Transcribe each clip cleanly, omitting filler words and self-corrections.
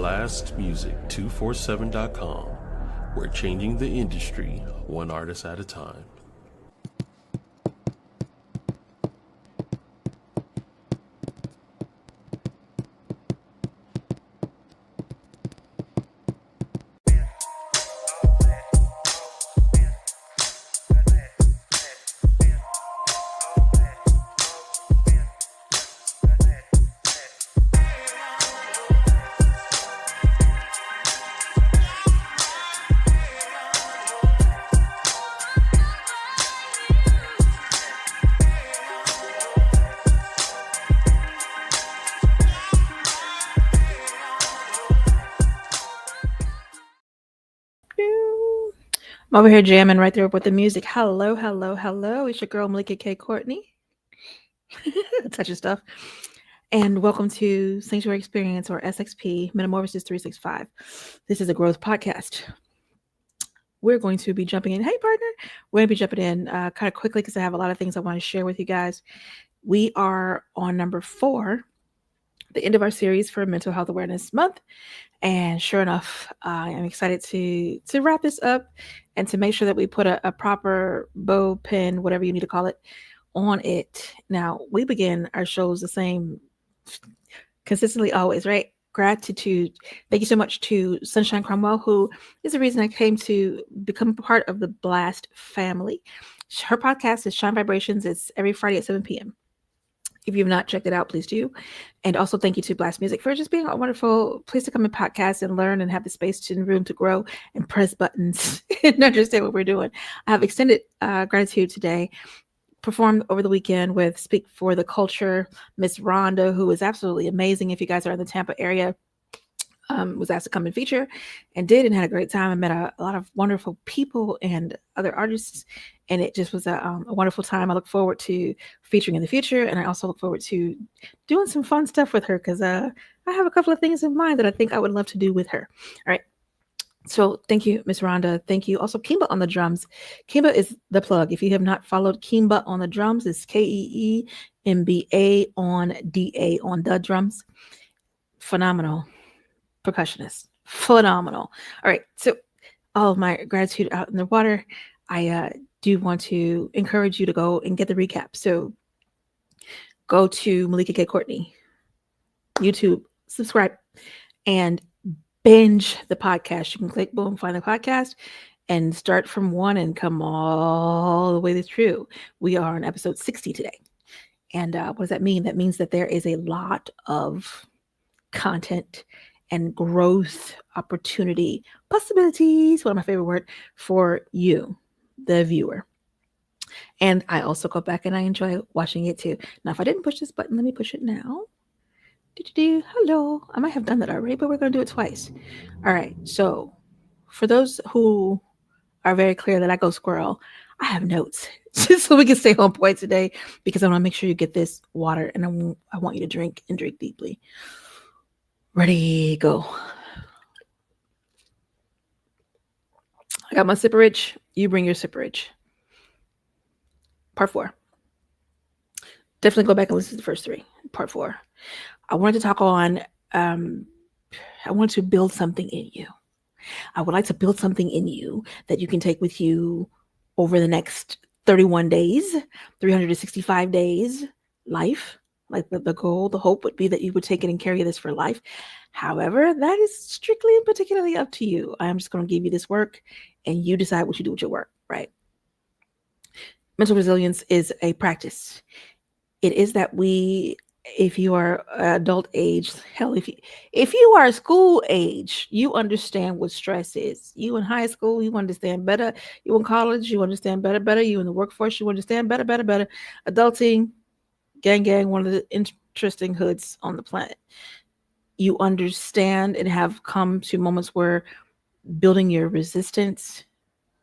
blastmusic247.com. We're changing the industry one artist at a time. I'm over here jamming right there with the music. Hello, hello, hello. It's your girl, Melikia K, Courtney. Touch of stuff. And welcome to Sanctuary Experience, or SXP, Metamorphosis 365. This is a growth podcast. We're going to be jumping in. Hey, partner. We're going to be jumping in kind of quickly because I have a lot of things I want to share with you guys. We are on number 4, the end of our series for Mental Health Awareness Month. And sure enough, I am excited to wrap this up and to make sure that we put a proper bow, pin, whatever you need to call it, on it. Now, we begin our shows the same consistently always, right? Gratitude. Thank you so much to Sunshine Cromwell, who is the reason I came to become part of the Blast family. Her podcast is Shine Vibrations. It's every Friday at 7 p.m. If you've not checked it out, please do. And also thank you to Blast Music for just being a wonderful place to come and podcast and learn and have the space and room to grow and press buttons and understand what we're doing. I have extended gratitude today. Performed over the weekend with Speak for the Culture, Miss Rhonda, who is absolutely amazing. If you guys are in the Tampa area, was asked to come and feature and did, and had a great time. I met a lot of wonderful people and other artists, and it just was a wonderful time. I look forward to featuring in the future, and I also look forward to doing some fun stuff with her because I have a couple of things in mind that I think I would love to do with her. All right. So thank you, Miss Rhonda. Thank you. Also, Kimba on the drums. Kimba is the plug. If you have not followed Kimba on the drums, it's KEEMBA on DA on the drums. Phenomenal percussionist. Phenomenal. All right. So all of my gratitude out in the water. I do want to encourage you to go and get the recap. So go to Melikia K Courtney, YouTube, subscribe, and binge the podcast. You can click, boom, find the podcast, and start from 1 and come all the way through. We are on episode 60 today. And what does that mean? That means that there is a lot of content and growth opportunity, possibilities, one of my favorite words, for you, the viewer. And I also go back and I enjoy watching it too. Now, if I didn't push this button, let me push it now. Hello. I might have done that already, but we're going to do it twice. All right. So for those who are very clear that I go squirrel, I have notes just so we can stay on point today, because I want to make sure you get this water, and I want you to drink and drink deeply. Ready, go. I got my sipperage. You bring your sipperage. Part 4. Definitely go back and listen to the first 3. Part 4. I wanted to talk on, I wanted to build something in you. I would like to build something in you that you can take with you over the next 31 days, 365 days, life. Like the goal, the hope would be that you would take it and carry this for life. However, that is strictly and particularly up to you. I'm just going to give you this work and you decide what you do with your work, right? Mental resilience is a practice. It is that if you are adult age, hell, if you are school age, you understand what stress is. You in high school, you understand better. You in college, you understand better. You in the workforce, you understand better. Adulting, gang, one of the interesting hoods on the planet. You understand and have come to moments where building your resistance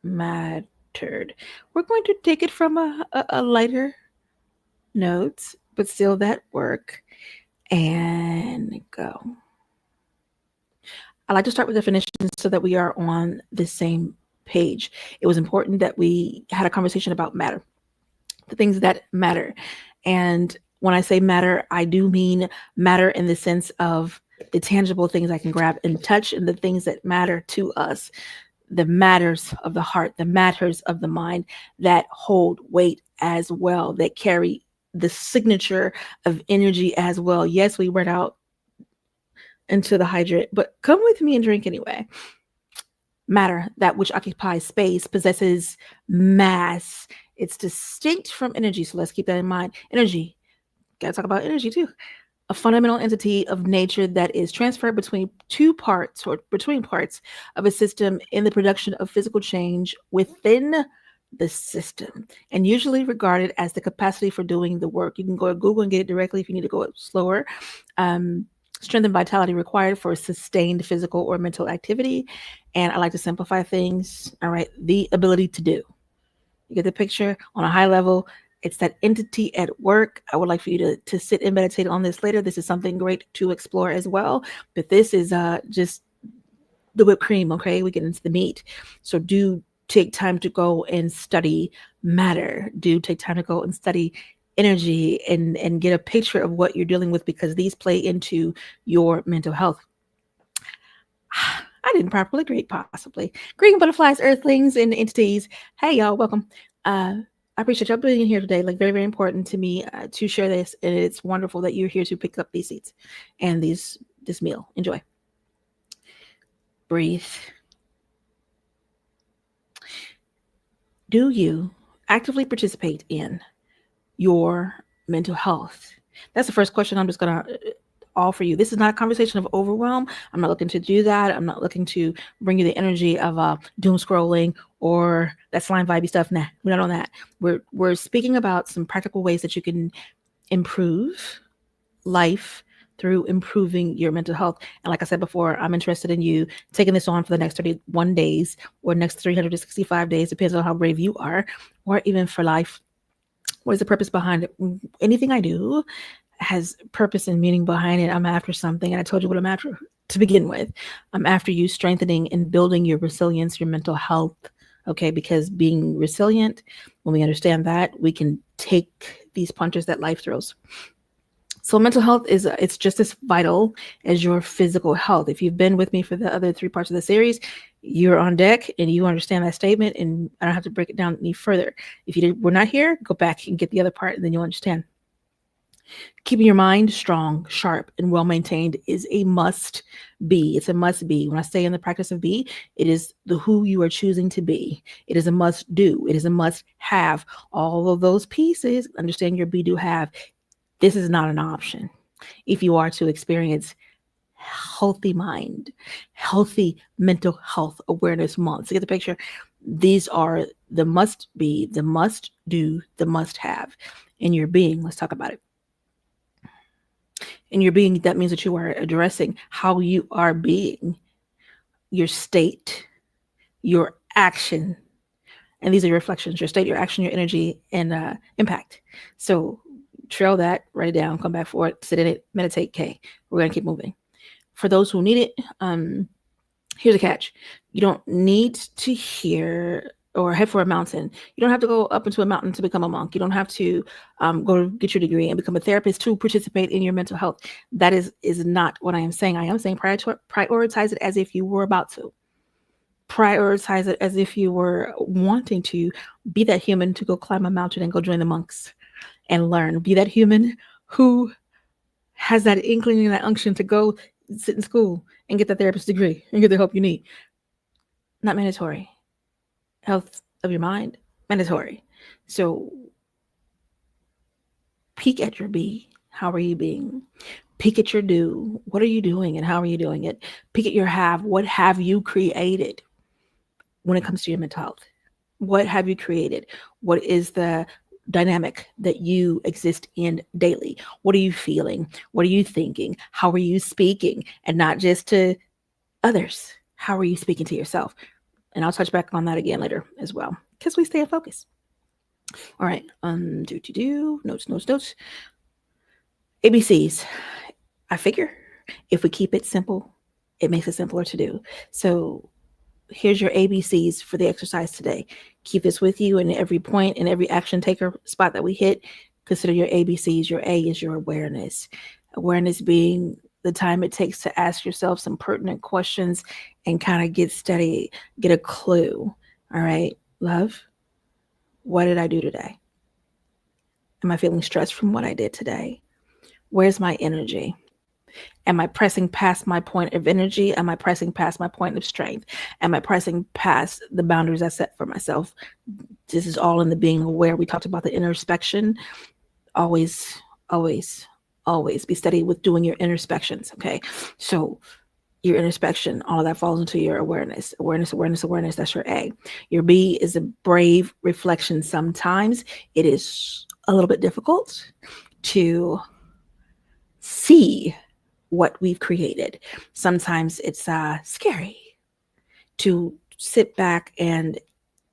mattered. We're going to take it from a lighter note, but still that work, and go. I like to start with definitions so that we are on the same page. It was important that we had a conversation about matter, the things that matter. And when I say matter, I do mean matter in the sense of the tangible things I can grab and touch, and the things that matter to us, the matters of the heart, the matters of the mind that hold weight as well, that carry the signature of energy as well. Yes, we went out into the hydrant, but come with me and drink anyway. Matter, that which occupies space, possesses mass. It's distinct from energy. So let's keep that in mind. Energy, gotta talk about energy too. A fundamental entity of nature that is transferred between two parts or between parts of a system in the production of physical change within the system, and usually regarded as the capacity for doing the work. You can go to Google and get it directly if you need to go slower. Strength and vitality required for sustained physical or mental activity. And I like to simplify things. All right. The ability to do. You get the picture on a high level. It's that entity at work. I would like for you to sit and meditate on this later. This is something great to explore as well. But this is just the whipped cream. Okay. We get into the meat. So do take time to go and study matter. Do take time to go and study energy and get a picture of what you're dealing with, because these play into your mental health. I didn't properly greet, possibly. Greeting butterflies, earthlings, and entities. Hey, y'all, welcome. I appreciate y'all being here today. Like, very, very important to me to share this. And it's wonderful that you're here to pick up these seeds and this meal. Enjoy. Breathe. Do you actively participate in your mental health? That's the first question I'm just going to offer you. This is not a conversation of overwhelm. I'm not looking to do that. I'm not looking to bring you the energy of doom scrolling or that slime vibey stuff. Nah, we're not on that. We're speaking about some practical ways that you can improve life through improving your mental health. And like I said before, I'm interested in you taking this on for the next 31 days or next 365 days, depends on how brave you are, or even for life. What is the purpose behind it? Anything I do has purpose and meaning behind it. I'm after something, and I told you what I'm after to begin with. I'm after you strengthening and building your resilience, your mental health. Okay, because being resilient, when we understand that, we can take these punches that life throws. So mental health it's just as vital as your physical health. If you've been with me for the other 3 parts of the series, you're on deck and you understand that statement, and I don't have to break it down any further. If you were not here, go back and get the other part, and then you'll understand. Keeping your mind strong, sharp, and well-maintained is a must be. It's a must be. When I say in the practice of be, it is the who you are choosing to be. It is a must do. It is a must have. All of those pieces, understand your be, do, have. This is not an option if you are to experience healthy mind, healthy mental health awareness month. So get the picture. These are the must be, the must do, the must have in your being. Let's talk about it. In your being, that means that you are addressing how you are being, your state, your action. And these are your reflections, your state, your action, your energy, and impact. So trail that, write it down, come back for it, sit in it, meditate, K. We're going to keep moving. For those who need it, here's a catch. You don't need to hear or head for a mountain. You don't have to go up into a mountain to become a monk. You don't have to go get your degree and become a therapist to participate in your mental health. That is not what I am saying. I am saying prioritize it as if you were about to. Prioritize it as if you were wanting to be that human to go climb a mountain and go join the monks and learn. Be that human who has that inkling and that unction to go sit in school and get that therapist degree and get the help you need. Not mandatory. Health of your mind, mandatory. So peek at your be. How are you being? Peek at your do. What are you doing and how are you doing it? Peek at your have. What have you created when it comes to your mental health? What have you created? What is the dynamic that you exist in daily? What are you feeling? What are you thinking? How are you speaking? And not just to others. How are you speaking to yourself? And I'll touch back on that again later as well, because we stay in focus. All right. Notes. ABCs. I figure if we keep it simple, it makes it simpler to do. So here's your ABCs for the exercise today. Keep this with you in every point, in every action taker spot that we hit. Consider your ABCs. Your A is your awareness. Awareness being the time it takes to ask yourself some pertinent questions and kind of get steady, get a clue. All right, love, what did I do today? Am I feeling stressed from what I did today? Where's my energy? Am I pressing past my point of energy? Am I pressing past my point of strength? Am I pressing past the boundaries I set for myself? This is all in the being aware. We talked about the introspection. Always, always, always be steady with doing your introspections. Okay. So your introspection, all of that falls into your awareness. Awareness, awareness, awareness. That's your A. Your B is a brave reflection. Sometimes it is a little bit difficult to see what we've created. Sometimes it's scary to sit back and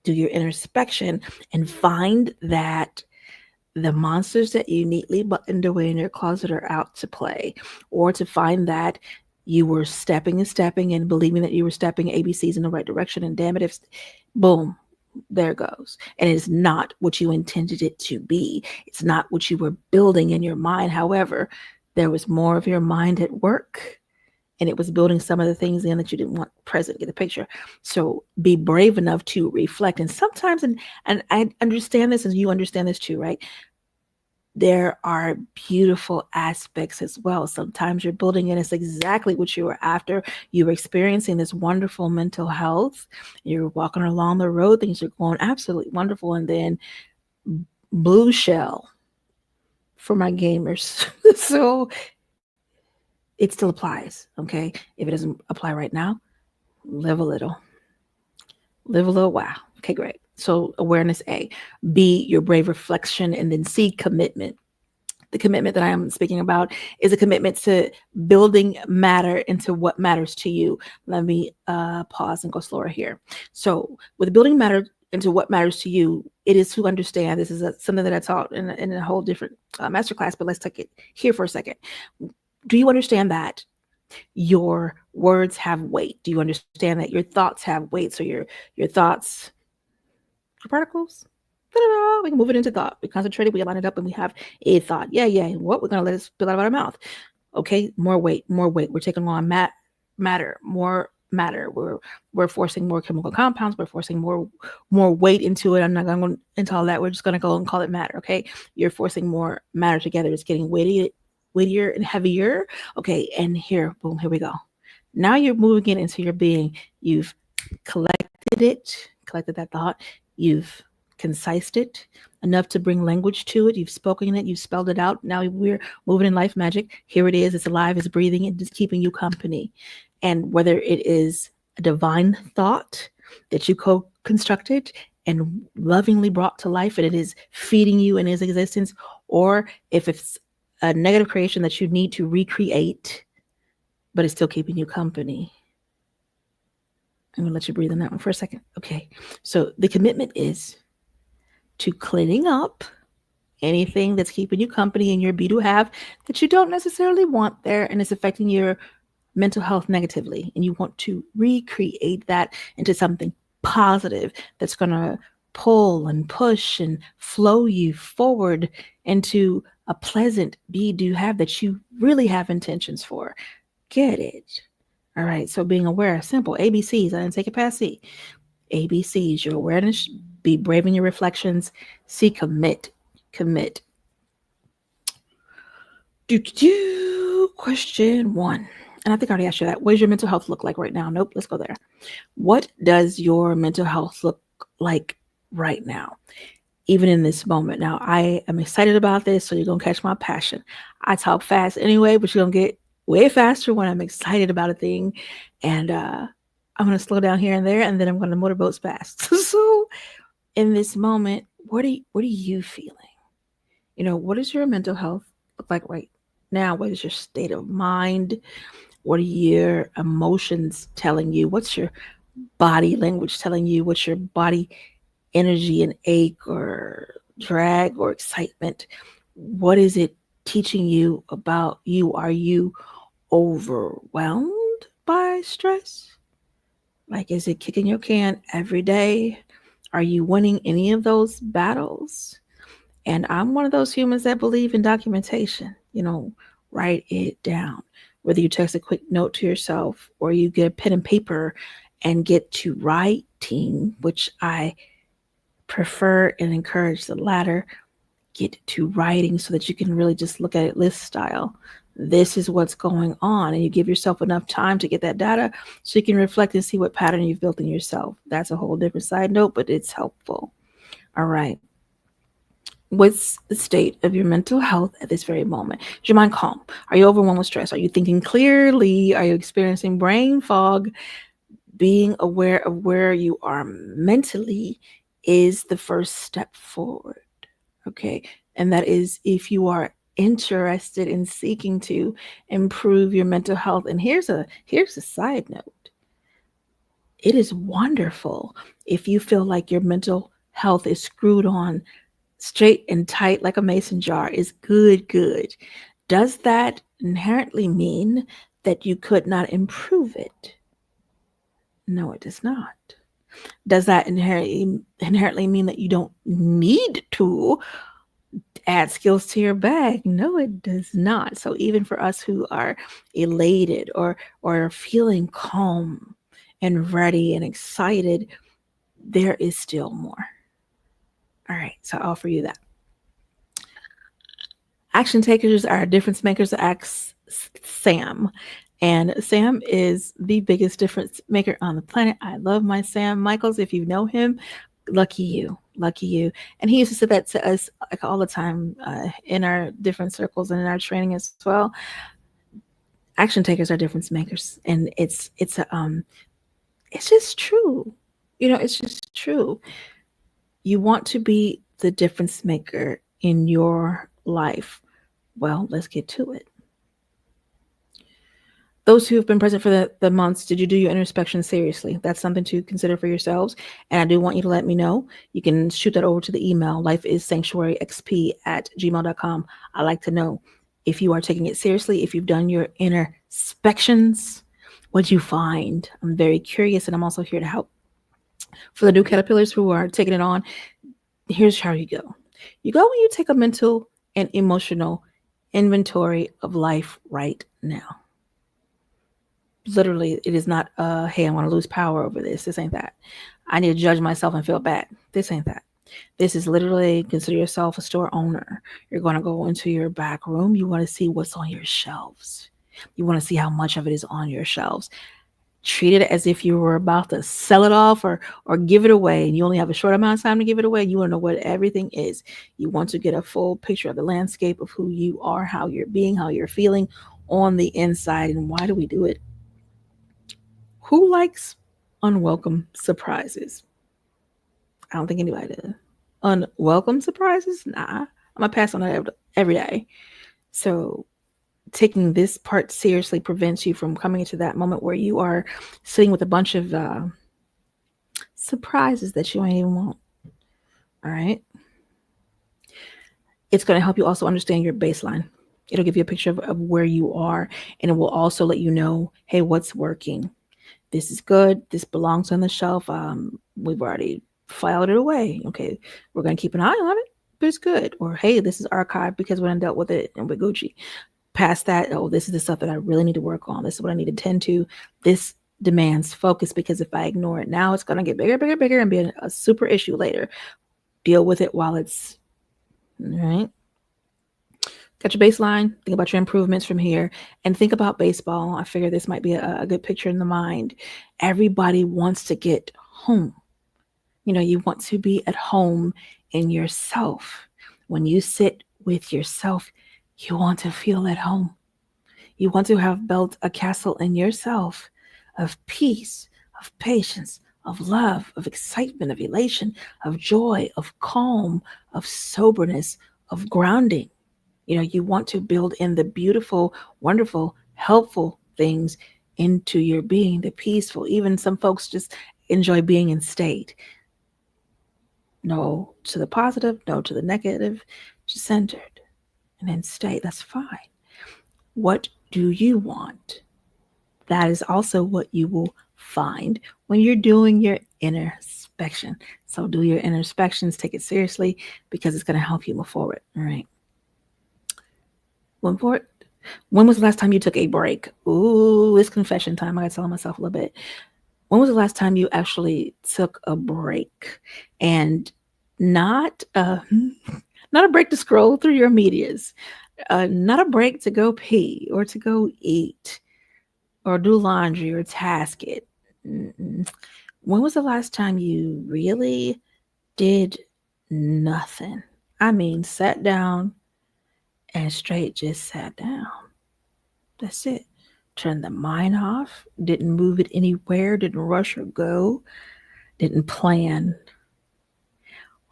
do your introspection and find that the monsters that you neatly buttoned away in your closet are out to play, or to find that you were stepping and believing that you were stepping ABCs in the right direction, and damn it, if boom, there it goes. And it's not what you intended it to be. It's not what you were building in your mind. However, there was more of your mind at work, and it was building some of the things in that you didn't want present. Get the picture. So be brave enough to reflect. And sometimes, and I understand this, and you understand this too, right? There are beautiful aspects as well. Sometimes you're building in, it's exactly what you were after. You were experiencing this wonderful mental health. You're walking along the road, things are going absolutely wonderful. And then blue shell for my gamers. So it still applies. Okay. If it doesn't apply right now, live a little while. Okay, great. So awareness A. B, your brave reflection. And then C, commitment. The commitment that I am speaking about is a commitment to building matter into what matters to you. Let me pause and go slower here. So with building matter into what matters to you, it is to understand, this is something that I taught in a whole different masterclass, but let's take it here for a second. Do you understand that your words have weight? Do you understand that your thoughts have weight? So your thoughts are particles. We can move it into thought. We concentrate it, we line it up, and we have a thought. Yeah. What? We're going to let it spill out of our mouth. Okay, more weight. We're taking on matter, more matter. We're forcing more chemical compounds. We're forcing more weight into it. I'm not going into all that. We're just going to go and call it matter. Okay, you're forcing more matter together. It's getting weightier and heavier. Okay, and here, boom, here we go. Now you're moving it into your being. You've collected that thought. You've concised it enough to bring language to it. You've spoken it. You've spelled it out. Now we're moving in life magic. Here it is. It's alive. It's breathing. It's just keeping you company. And whether it is a divine thought that you co-constructed and lovingly brought to life, and it is feeding you in its existence, or if it's a negative creation that you need to recreate, but it's still keeping you company. I'm going to let you breathe on that one for a second. Okay. So the commitment is to cleaning up anything that's keeping you company in your be to have that you don't necessarily want there, and it's affecting your mental health negatively. And you want to recreate that into something positive that's going to pull and push and flow you forward into a pleasant be do have that you really have intentions for. Get it? All right. So being aware, simple ABCs. I didn't take it past C. ABCs, your awareness, be brave in your reflections. C, commit. Question 1. And I think I already asked you that. What does your mental health look like right now? Nope, let's go there. What does your mental health look like right now? Even in this moment. Now, I am excited about this, so you're going to catch my passion. I talk fast anyway, but you're going to get way faster when I'm excited about a thing. And I'm going to slow down here and there, and then I'm going to motorboats fast. So in this moment, what are you feeling? What does your mental health look like right now? What is your state of mind? What are your emotions telling you? What's your body language telling you? What's your body energy and ache or drag or excitement? What is it teaching you about you? Are you overwhelmed by stress? Like, is it kicking your can every day? Are you winning any of those battles? And I'm one of those humans that believe in documentation. Write it down. whether you text a quick note to yourself or you get a pen and paper and get to writing, which I prefer and encourage the latter, get to writing so that you can really just look at it list style. This is what's going on, and you give yourself enough time to get that data so you can reflect and see what pattern you've built in yourself. That's a whole different side note, but it's helpful. All right. What's the state of your mental health at this very moment? Is your mind calm? Are you overwhelmed with stress? Are you thinking clearly? Are you experiencing brain fog? Being aware of where you are mentally is the first step forward. Okay. And that is if you are interested in seeking to improve your mental health. And here's a side note. It is wonderful if you feel like your mental health is screwed on straight and tight like a mason jar. Is good. Does that inherently mean that you could not improve it? No, it does not. Does that inherently mean that you don't need to add skills to your bag? No, it does not. So even for us who are elated or feeling calm and ready and excited, there is still more. All right, so I offer you that. Action takers are difference makers. Ask Sam. And Sam is the biggest difference maker on the planet. I love my Sam Michaels. If you know him, lucky you. And he used to say that to us like all the time in our different circles and in our training as well. Action takers are difference makers, and it's just true. It's just true. You want to be the difference maker in your life. Well, let's get to it. Those who have been present for the months, did you do your introspection seriously? That's something to consider for yourselves. And I do want you to let me know. You can shoot that over to the email, lifeissanctuaryxp@gmail.com. I like to know if you are taking it seriously, if you've done your introspections, what'd you find? I'm very curious, and I'm also here to help. For the new caterpillars who are taking it on, here's how you go. You go when you take a mental and emotional inventory of life right now. Literally, it is not, hey, I want to lose power over this. This ain't that. I need to judge myself and feel bad. This ain't that. This is literally consider yourself a store owner. You're going to go into your back room. You want to see what's on your shelves. You want to see how much of it is on your shelves. Treat it as if you were about to sell it off or give it away, and you only have a short amount of time to give it away. You want to know what everything is. You want to get a full picture of the landscape of who you are, how you're being, how you're feeling on the inside. And why do we do it? Who likes unwelcome surprises? I don't think anybody does. Unwelcome surprises? Nah. I'm going to pass on that every day. So taking this part seriously prevents you from coming into that moment where you are sitting with a bunch of surprises that you ain't even want. All right. It's going to help you also understand your baseline. It'll give you a picture of where you are, and it will also let you know, hey, what's working? This is good. This belongs on the shelf. We've already filed it away. Okay, we're going to keep an eye on it, but it's good. Or, hey, this is archived because we done dealt with it and we're Gucci. Past that, oh, this is the stuff that I really need to work on. This is what I need to tend to. This demands focus, because if I ignore it now, it's going to get bigger, and be a super issue later. Deal with it while it's, all right. Got your baseline. Think about your improvements from here, and think about baseball. I figure this might be a good picture in the mind. Everybody wants to get home. You want to be at home in yourself. When you sit with yourself, you want to feel at home. You want to have built a castle in yourself of peace, of patience, of love, of excitement, of elation, of joy, of calm, of soberness, of grounding. You want to build in the beautiful, wonderful, helpful things into your being, the peaceful. Even some folks just enjoy being in state. No to the positive, no to the negative, just centered and in state. That's fine. What do you want? That is also what you will find when you're doing your introspection. So do your introspections, take it seriously, because it's going to help you move forward. All right. Move forward. When was the last time you took a break? Ooh, it's confession time. I gotta tell myself a little bit. When was the last time you actually took a break and not not a break to scroll through your medias, not a break to go pee or to go eat or do laundry or task it. Mm-mm. When was the last time you really did nothing? I mean, sat down and straight just sat down. That's it. Turned the mind off, didn't move it anywhere, didn't rush or go, didn't plan.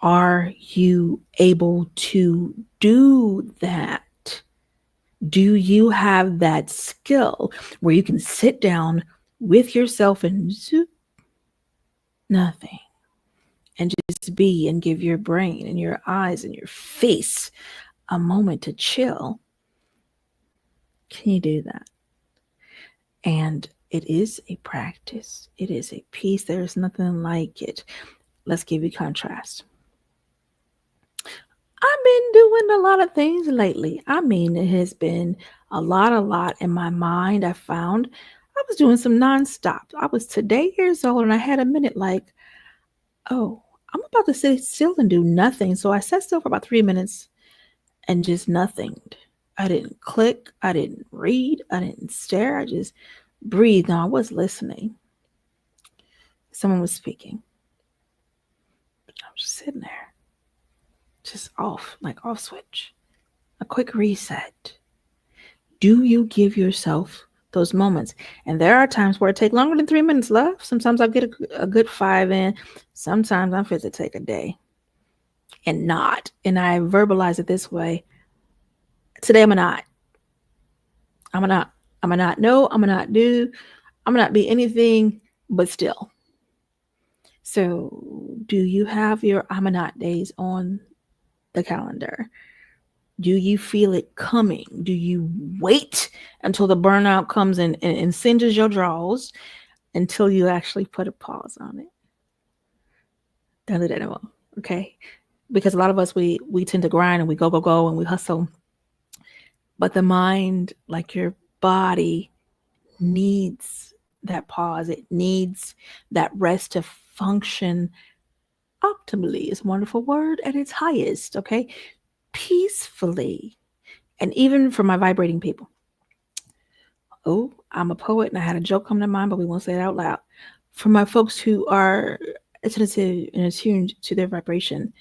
Are you able to do that? Do you have that skill where you can sit down with yourself and zoop, nothing, and just be and give your brain and your eyes and your face a moment to chill? Can you do that? And it is a practice, it is a piece. There is nothing like it. Let's give you contrast. I've been doing a lot of things lately. I mean, it has been a lot in my mind. I found I was doing some nonstop. I was today years old and I had a minute like, oh, I'm about to sit still and do nothing. So I sat still for about 3 minutes and just nothing. I didn't click, I didn't read, I didn't stare. I just breathed. Now I was listening. Someone was speaking. I was just sitting there, just off, like off switch. A quick reset. Do you give yourself those moments? And there are times where it takes longer than 3 minutes, love. Sometimes I'll get a good 5 in. Sometimes I'm fit to take a day and not. And I verbalize it this way. Today I'm a not. I'm a not. I'm a not. No, I'm a not do. I'm a not be anything but still. So do you have your I'm a not days on the calendar? Do you feel it coming? Do you wait until the burnout comes and singes your jaws until you actually put a pause on it? Don't do that anymore, okay? Because a lot of us, we tend to grind and we go and we hustle. But the mind, like your body, needs that pause. It needs that rest to function optimally. It's a wonderful word at its highest, okay? Peacefully. And even for my vibrating people. Oh, I'm a poet and I had a joke come to mind, but we won't say it out loud. For my folks who are attentive and attuned to their vibration,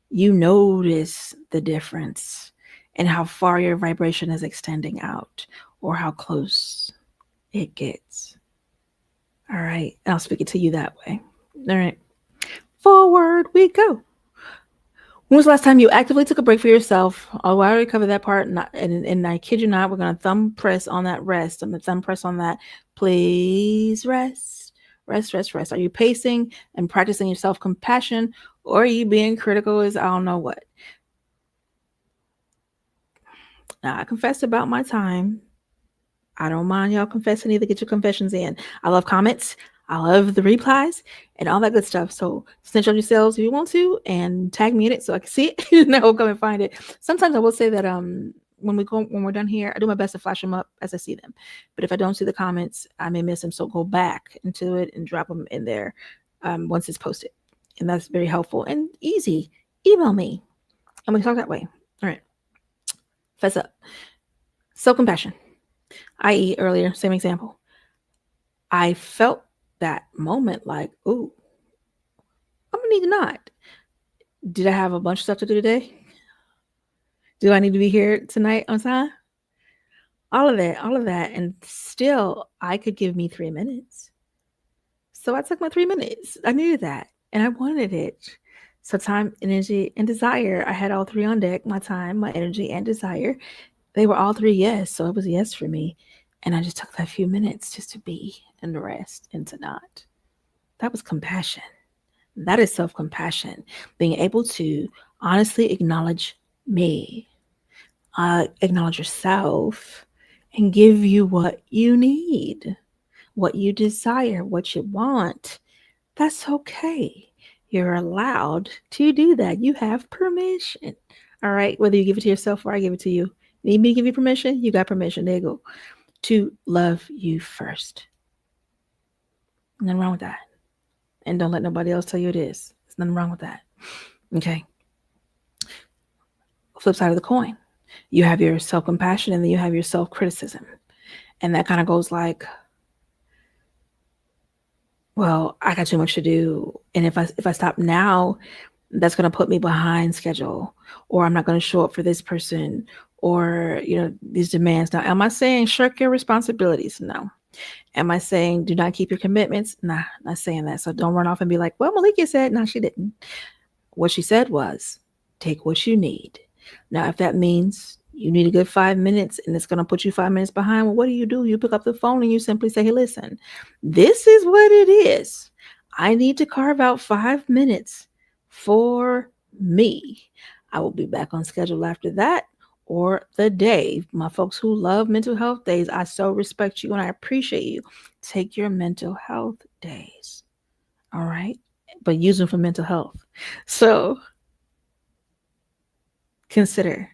you notice the difference and how far your vibration is extending out or how close it gets. All right. I'll speak it to you that way. All right. Forward we go. When was the last time you actively took a break for yourself? Oh, I already covered that part. And I kid you not, we're going to thumb press on that rest. I'm going to thumb press on that. Please rest. Rest. Are you pacing and practicing your self-compassion, or are you being critical as I don't know what? Now, I confessed about my time. I don't mind y'all confessing either. Get your confessions in. I love comments. I love the replies and all that good stuff. So snitch on yourselves if you want to and tag me in it so I can see it and I'll come and find it. Sometimes I will say that when we're done here, I do my best to flash them up as I see them. But if I don't see the comments, I may miss them. So go back into it and drop them in there once it's posted. And that's very helpful and easy. Email me and we talk that way. All right. Fess up. Self-compassion. I.e. earlier, same example. I felt that moment like, ooh, I'm gonna need to not. Did I have a bunch of stuff to do today? Do I need to be here tonight on time? All of that. And still I could give me 3 minutes. So I took my 3 minutes. I needed that and I wanted it. So time, energy, and desire. I had all three on deck, my time, my energy, and desire. They were all three yes. So it was a yes for me. And I just took that few minutes just to be and rest and to not. That was compassion. That is self-compassion. Being able to honestly acknowledge me, acknowledge yourself, and give you what you need, what you desire, what you want. That's okay. You're allowed to do that. You have permission. All right. Whether you give it to yourself or I give it to you, Need me to give you permission? You got permission. There you go. To love you first. Nothing wrong with that. And don't let nobody else tell you it is. There's nothing wrong with that. Okay. Flip side of the coin. You have your self-compassion and then you have your self-criticism. And that kind of goes like, well, I got too much to do. And if I stop now, that's going to put me behind schedule, or I'm not going to show up for this person, or, these demands. Now, am I saying shirk your responsibilities? No. Am I saying do not keep your commitments? Nah, not saying that. So don't run off and be like, well, Melikia said, no, she didn't. What she said was take what you need. Now, if that means you need a good 5 minutes and it's going to put you 5 minutes behind, well, what do? You pick up the phone and you simply say, hey, listen, this is what it is. I need to carve out 5 minutes for me. I will be back on schedule after that or the day. My folks who love mental health days, I so respect you and I appreciate you. Take your mental health days. All right. But use them for mental health. So consider,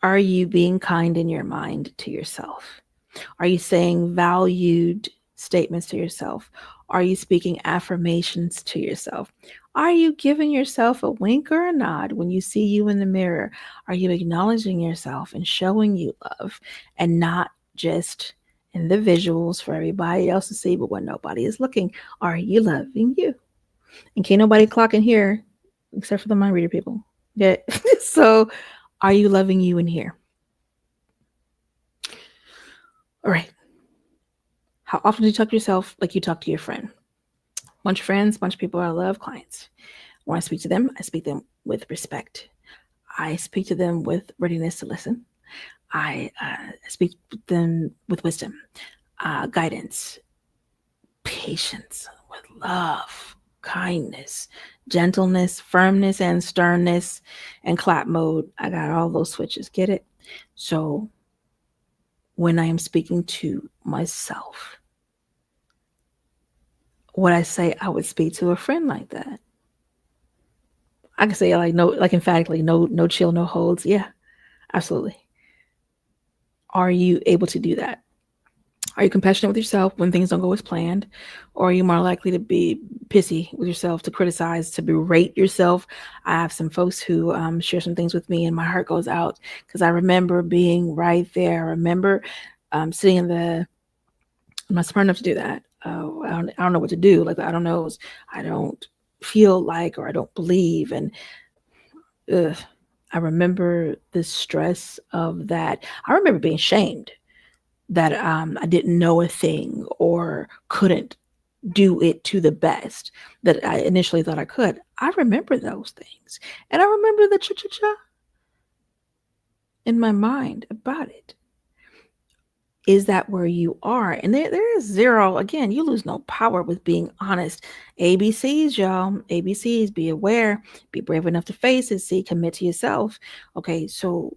are you being kind in your mind to yourself? Are you saying valued statements to yourself? Are you speaking affirmations to yourself? Are you giving yourself a wink or a nod when you see you in the mirror? Are you acknowledging yourself and showing you love and not just in the visuals for everybody else to see, but when nobody is looking? Are you loving you? And can't nobody clock in here except for the mind reader people. Yeah. So are you loving you in here? All right. How often do you talk to yourself like you talk to your friend? Bunch of friends, bunch of people I love, clients. When I speak to them, I speak to them with respect. I speak to them with readiness to listen. I speak to them with wisdom, guidance, patience, with love, kindness, gentleness, firmness, and sternness, and clap mode. I got all those switches. Get it? So when I am speaking to myself, would I say I would speak to a friend like that? I can say like no, like emphatically, no chill, no holds. Yeah, absolutely. Are you able to do that? Are you compassionate with yourself when things don't go as planned? Or are you more likely to be pissy with yourself, to criticize, to berate yourself? I have some folks who share some things with me and my heart goes out because I remember being right there. I remember sitting I'm not smart enough to do that. I don't know what to do. Like, I don't know. I don't feel like, or I don't believe. And I remember the stress of that. I remember being shamed that I didn't know a thing or couldn't do it to the best that I initially thought I could. I remember those things. And I remember the cha-cha-cha in my mind about it. Is that where you are? And there is zero. Again, you lose no power with being honest. ABCs, y'all. ABCs, be aware, be brave enough to face it, see, commit to yourself. Okay, so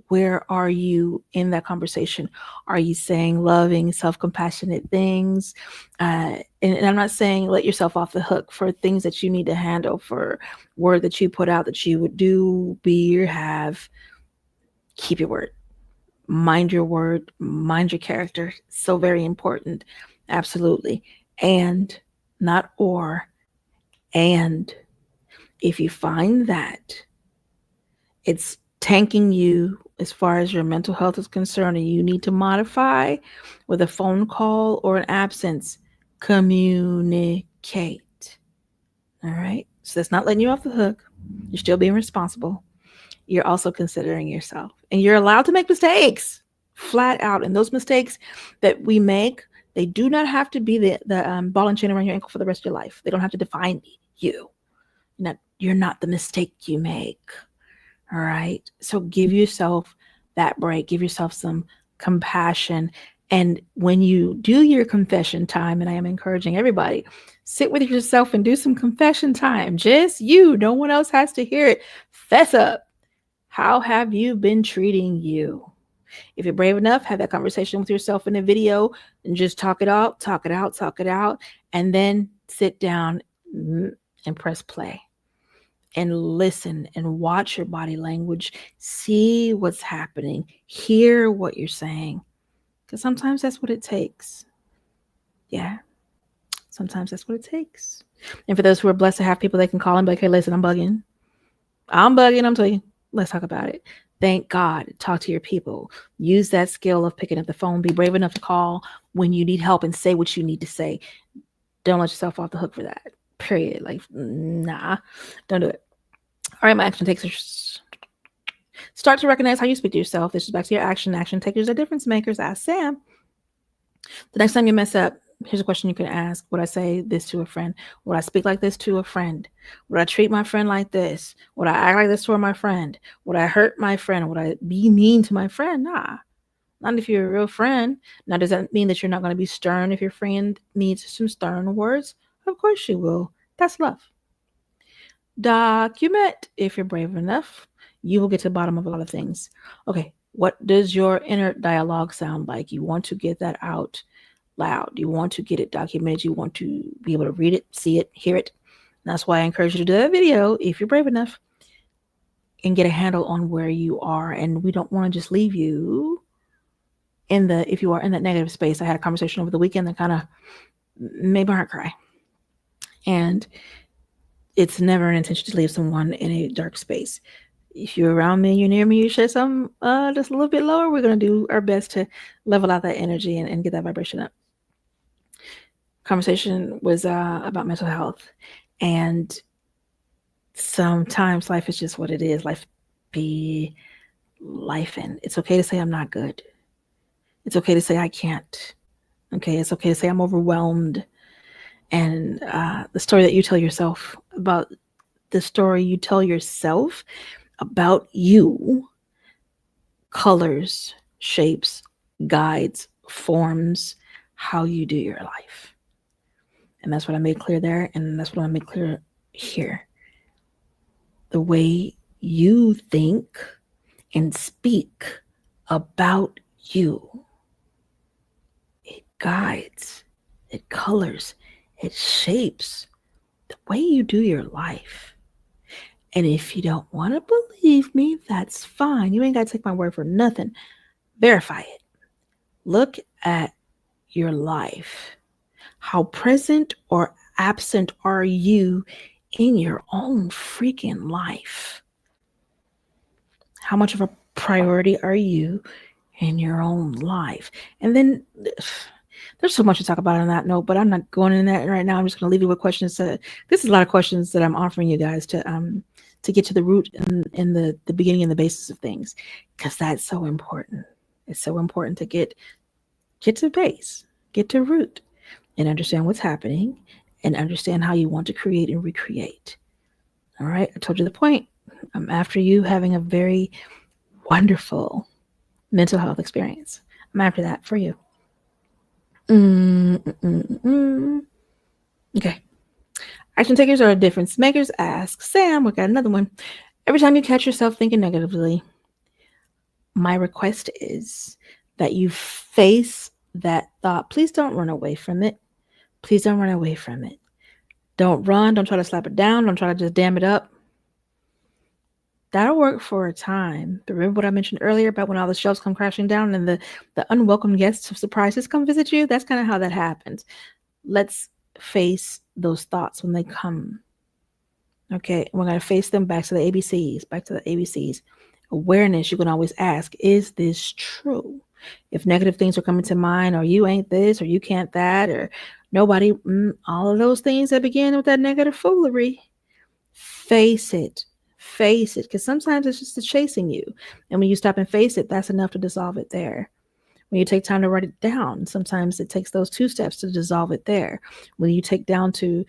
where are you in that conversation? Are you saying loving, self-compassionate things? And I'm not saying let yourself off the hook for things that you need to handle, for word that you put out that you would do, be, or have. Keep your word. Mind your word, mind your character. So very important. Absolutely. And not or, and if you find that it's tanking you as far as your mental health is concerned and you need to modify with a phone call or an absence, communicate. All right. So that's not letting you off the hook. You're still being responsible. You're also considering yourself, and you're allowed to make mistakes flat out. And those mistakes that we make, they do not have to be the ball and chain around your ankle for the rest of your life. They don't have to define you. You're not the mistake you make. All right. So give yourself that break, give yourself some compassion. And when you do your confession time, and I am encouraging everybody, sit with yourself and do some confession time. Just you, no one else has to hear it. Fess up. How have you been treating you? If you're brave enough, have that conversation with yourself in a video and just talk it out, and then sit down and press play. and listen and watch your body language, see what's happening, hear what you're saying, because sometimes that's what it takes. Yeah, sometimes that's what it takes. And for those who are blessed to have people they can call and be like, hey, listen, I'm bugging, I'm telling you, let's talk about it. Thank God. Talk to your people. Use that skill of picking up the phone. Be brave enough to call when you need help and say what you need to say. Don't let yourself off the hook for that. Period. Like, nah, don't do it. All right, my action takers. Start to recognize how you speak to yourself. This is back to your action. Action takers are difference makers. Ask Sam. The next time you mess up, here's a question you can ask. Would I say this to a friend? Would I speak like this to a friend? Would I treat my friend like this? Would I act like this toward my friend? Would I hurt my friend? Would I be mean to my friend? Nah. Not if you're a real friend. Now, does that mean that you're not going to be stern if your friend needs some stern words? Of course you will. That's love. Document if you're brave enough. You will get to the bottom of a lot of things. Okay, what does your inner dialogue sound like? You want to get that out loud. You want to get it documented. You want to be able to read it, see it, hear it. And that's why I encourage you to do that video if you're brave enough and get a handle on where you are. And we don't want to just leave you if you are in that negative space. I had a conversation over the weekend that kind of made my heart cry. And it's never an intention to leave someone in a dark space. If you're around me, you're near me, you share something just a little bit lower, we're going to do our best to level out that energy and get that vibration up. Conversation was about mental health. And sometimes life is just what it is. Life be life. And it's okay to say I'm not good. It's okay to say I can't. Okay, it's okay to say I'm overwhelmed. And the story that you tell yourself about you colors, shapes, guides, forms how you do your life. And that's what I made clear there. And that's what I made clear here. The way you think and speak about you, it guides, it colors, it shapes the way you do your life. And if you don't want to believe me, that's fine. You ain't got to take my word for nothing. Verify it. Look at your life. How present or absent are you in your own freaking life? How much of a priority are you in your own life? And then there's so much to talk about on that note, but I'm not going in that right now. I'm just going to leave you with questions. This is a lot of questions that I'm offering you guys to get to the root and the beginning and the basis of things, because that's so important. It's so important to get to base, get to root, and understand what's happening and understand how you want to create and recreate. All right, I told you the point. I'm after you having a very wonderful mental health experience. I'm after that for you. Okay. Action takers are difference makers. Ask Sam. We got another one. Every time you catch yourself thinking negatively, my request is that you face that thought. Please don't run away from it. Please don't run away from it. Don't run. Don't try to slap it down. Don't try to just dam it up. That'll work for a time. But remember what I mentioned earlier about when all the shelves come crashing down and the unwelcome guests of surprises come visit you? That's kind of how that happens. Let's face those thoughts when they come. Okay, we're going to face them back to the ABCs. Awareness, you can always ask, is this true? If negative things are coming to mind, or you ain't this, or you can't that, or nobody, all of those things that begin with that negative foolery, face it, because sometimes it's just chasing you. And when you stop and face it, that's enough to dissolve it there. When you take time to write it down, sometimes it takes those 2 steps to dissolve it there. When you take time to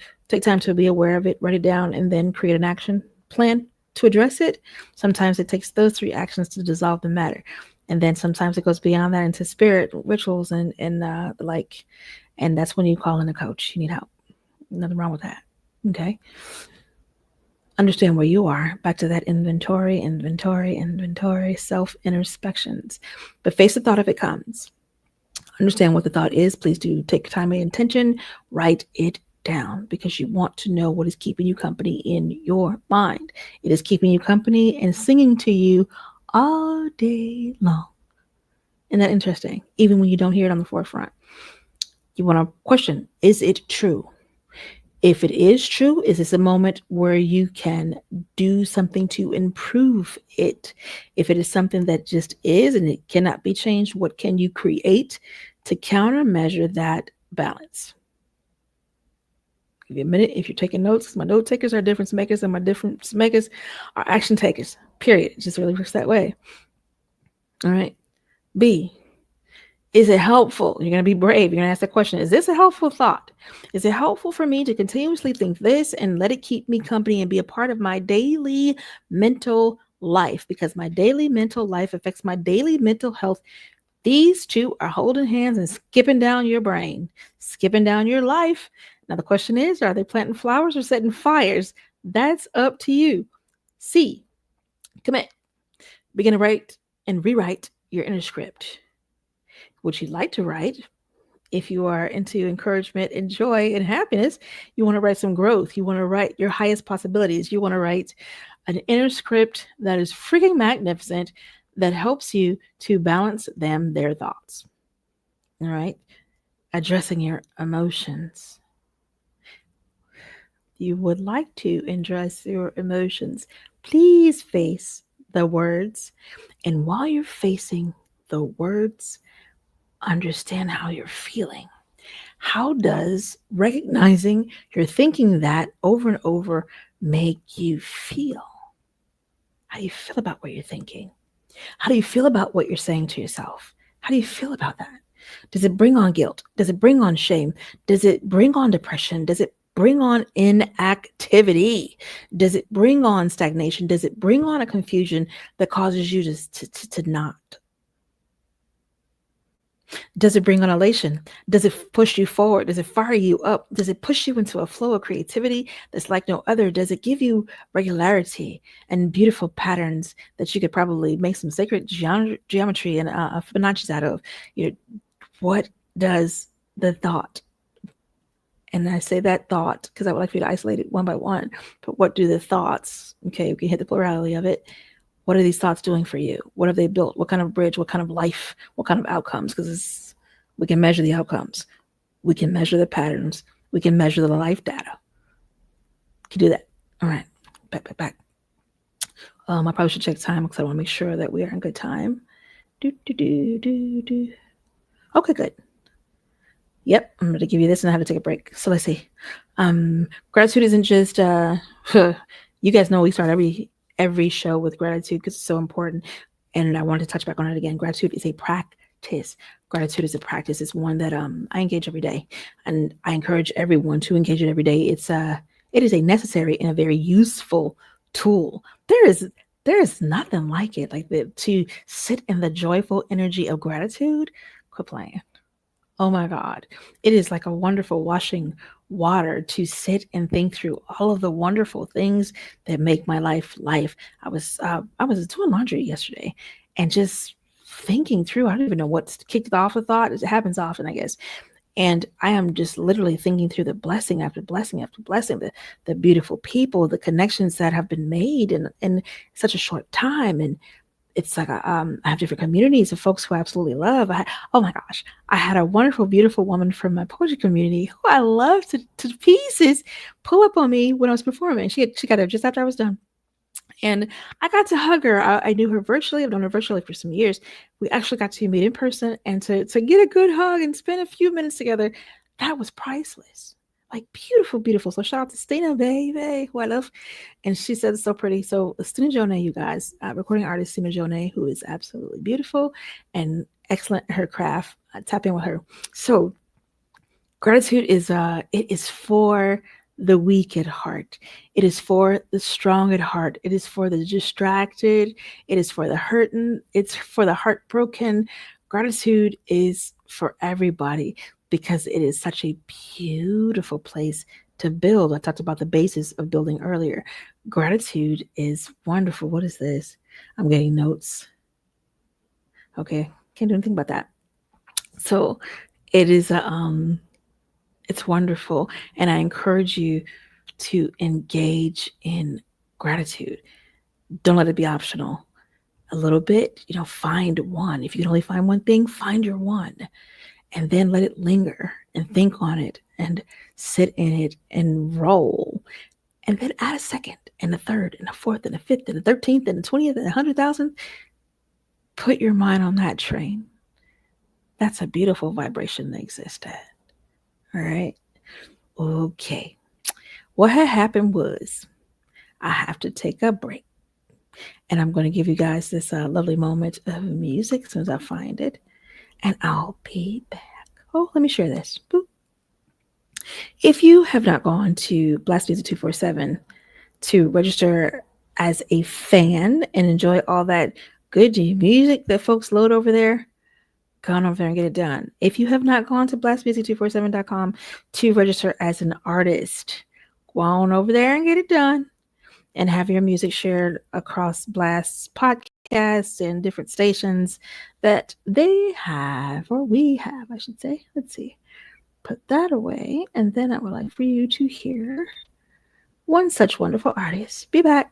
be aware of it, write it down, and then create an action plan to address it, sometimes it takes those 3 actions to dissolve the matter. And then sometimes it goes beyond that into spirit rituals and the like. And that's when you call in a coach. You need help. Nothing wrong with that. Okay. Understand where you are. Back to that inventory, self-introspections. But face the thought if it comes. Understand what the thought is. Please do take time and attention. Write it down because you want to know what is keeping you company in your mind. It is keeping you company and singing to you all day long. Isn't that interesting? Even when you don't hear it on the forefront. You want to question, is it true? If it is true, is this a moment where you can do something to improve it? If it is something that just is and it cannot be changed, what can you create to countermeasure that balance? Give you a minute if you're taking notes. My note takers are difference makers, and my difference makers are action takers. Period. It just really works that way. All right. B, is it helpful? You're going to be brave. You're going to ask the question, is this a helpful thought? Is it helpful for me to continuously think this and let it keep me company and be a part of my daily mental life? Because my daily mental life affects my daily mental health. These two are holding hands and skipping down your brain, skipping down your life. Now, the question is, are they planting flowers or setting fires? That's up to you. C, commit. Begin to write and rewrite your inner script. Would you like to write? If you are into encouragement and joy and happiness, you want to write some growth. You want to write your highest possibilities. You want to write an inner script that is freaking magnificent that helps you to balance their thoughts. All right. Addressing your emotions. You would like to address your emotions. Please face the words. And while you're facing the words, understand how you're feeling. How does recognizing you're thinking that over and over make you feel? How do you feel about what you're thinking? How do you feel about what you're saying to yourself? How do you feel about that? Does it bring on guilt? Does it bring on shame? Does it bring on depression? Does it bring on inactivity? Does it bring on stagnation? Does it bring on a confusion that causes you to not? Does it bring on elation? Does it push you forward? Does it fire you up? Does it push you into a flow of creativity that's like no other? Does it give you regularity and beautiful patterns that you could probably make some sacred geometry and Fibonacci's out of? What does the thought? And I say that thought because I would like for you to isolate it one by one. But what do the thoughts? Okay, we can hit the plurality of it. What are these thoughts doing for you? What have they built? What kind of bridge? What kind of life? What kind of outcomes? Because we can measure the outcomes. We can measure the patterns. We can measure the life data. Can you do that? All right. Back. I probably should check time because I want to make sure that we are in good time. Okay, good. Yep, I'm going to give you this and I have to take a break. So let's see. Gratitude isn't just, you guys know we start every show with gratitude because it's so important. And I wanted to touch back on it again. Gratitude is a practice. Gratitude is a practice. It's one that I engage every day. And I encourage everyone to engage it every day. It is a necessary and a very useful tool. There is nothing like it. To sit in the joyful energy of gratitude. Quit playing. Oh my God. It is like a wonderful washing water to sit and think through all of the wonderful things that make my life. I was doing laundry yesterday and just thinking through, I don't even know what's kicked off a thought. It happens often, I guess. And I am just literally thinking through the blessing after blessing after blessing, the beautiful people, the connections that have been made in such a short time. And it's like I have different communities of folks who I absolutely love. Oh my gosh, I had a wonderful, beautiful woman from my poetry community who I love to pieces pull up on me when I was performing. She got up just after I was done. And I got to hug her. I knew her virtually. I've known her virtually for some years. We actually got to meet in person and to get a good hug and spend a few minutes together. That was priceless. Like beautiful, beautiful. So shout out to Stina, baby, who I love. And she said it's so pretty. So Stina Jonay, you guys, recording artist Stina Jonay, who is absolutely beautiful and excellent at her craft. Tap in with her. So gratitude is it is for the weak at heart. It is for the strong at heart. It is for the distracted. It is for the hurting. It's for the heartbroken. Gratitude is for everybody because it is such a beautiful place to build. I talked about the basis of building earlier. Gratitude is wonderful. What is this? I'm getting notes. Okay, can't do anything about that. So it is It's wonderful. And I encourage you to engage in gratitude. Don't let it be optional. A little bit, find one. If you can only find one thing, find your one. And then let it linger and think on it and sit in it and roll. And then add a second and a third and a fourth and a fifth and a 13th and a 20th and 100,000. Put your mind on that train. That's a beautiful vibration to exist at. All right. Okay. What had happened was I have to take a break. And I'm going to give you guys this lovely moment of music as soon as I find it. And I'll be back. Oh, let me share this. Boop. If you have not gone to Blast Music 247 to register as a fan and enjoy all that good music that folks load over there, go on over there and get it done. If you have not gone to blastmusic247.com to register as an artist, go on over there and get it done and have your music shared across Blast's podcasts and different stations that they have, or we have, I should say. Let's see. Put that away. And then I would like for you to hear one such wonderful artist. Be back.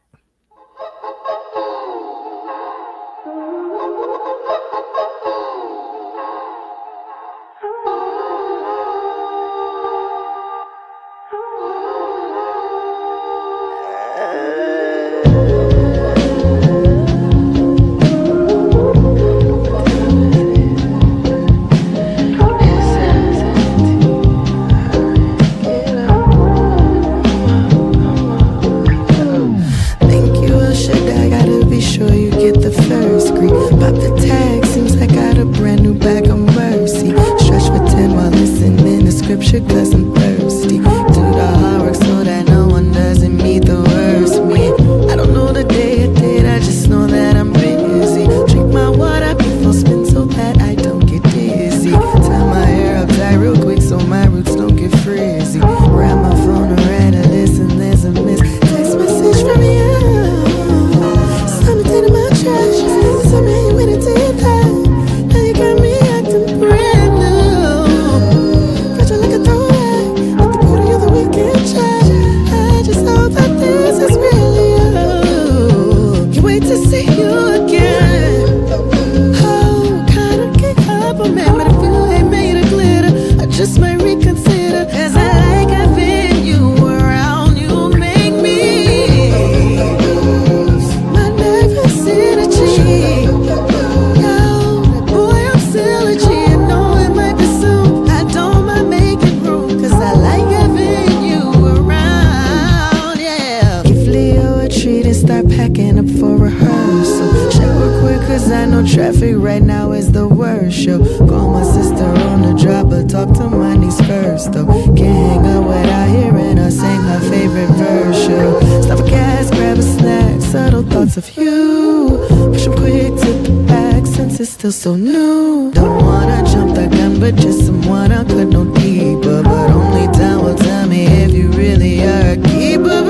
So new. Don't wanna jump the gun, but just someone I could know deeper. But only time will tell me if you really are a keeper.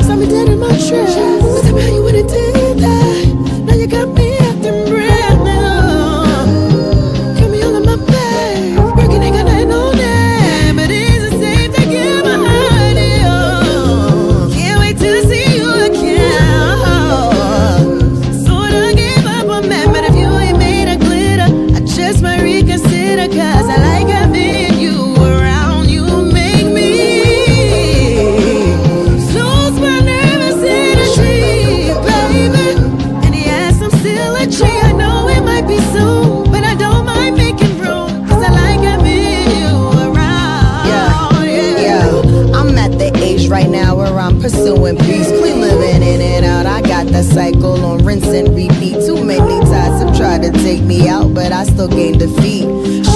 Stop me dead in my tracks. Tell me how you would've did that. Now you got me acting brand new. Got me all in my bag. Working ain't got nothing on that, but is it safe to get behind you? Can't wait to see you again. Cause I like having you around, you make me lose my nervous energy, baby. And yes, I'm still a G, I know it might be soon, but I don't mind making room, cause I like having you around. Yeah. I'm at the age right now where I'm pursuing peace, clean living in and out. I got that cycle on rinse and repeat. Too many times have tried to take me out, but I still gain defeat.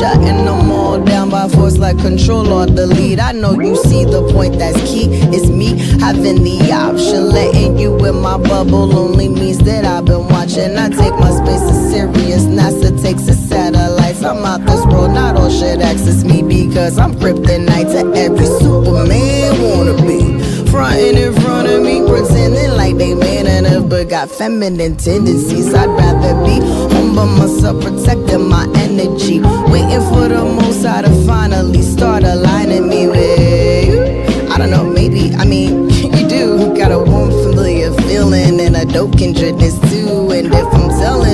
Shutting them all down by force like control or delete. I know you see the point that's key. It's me having the option. Letting you in my bubble only means that I've been watching. I take my space as serious. NASA takes its satellites. I'm out this world, not all shit access me because I'm kryptonite to every Superman wanna be. Frontin' in front of me, pretending like they man enough, but got feminine tendencies. I'd rather be home by myself, protecting my energy, waiting for the most out of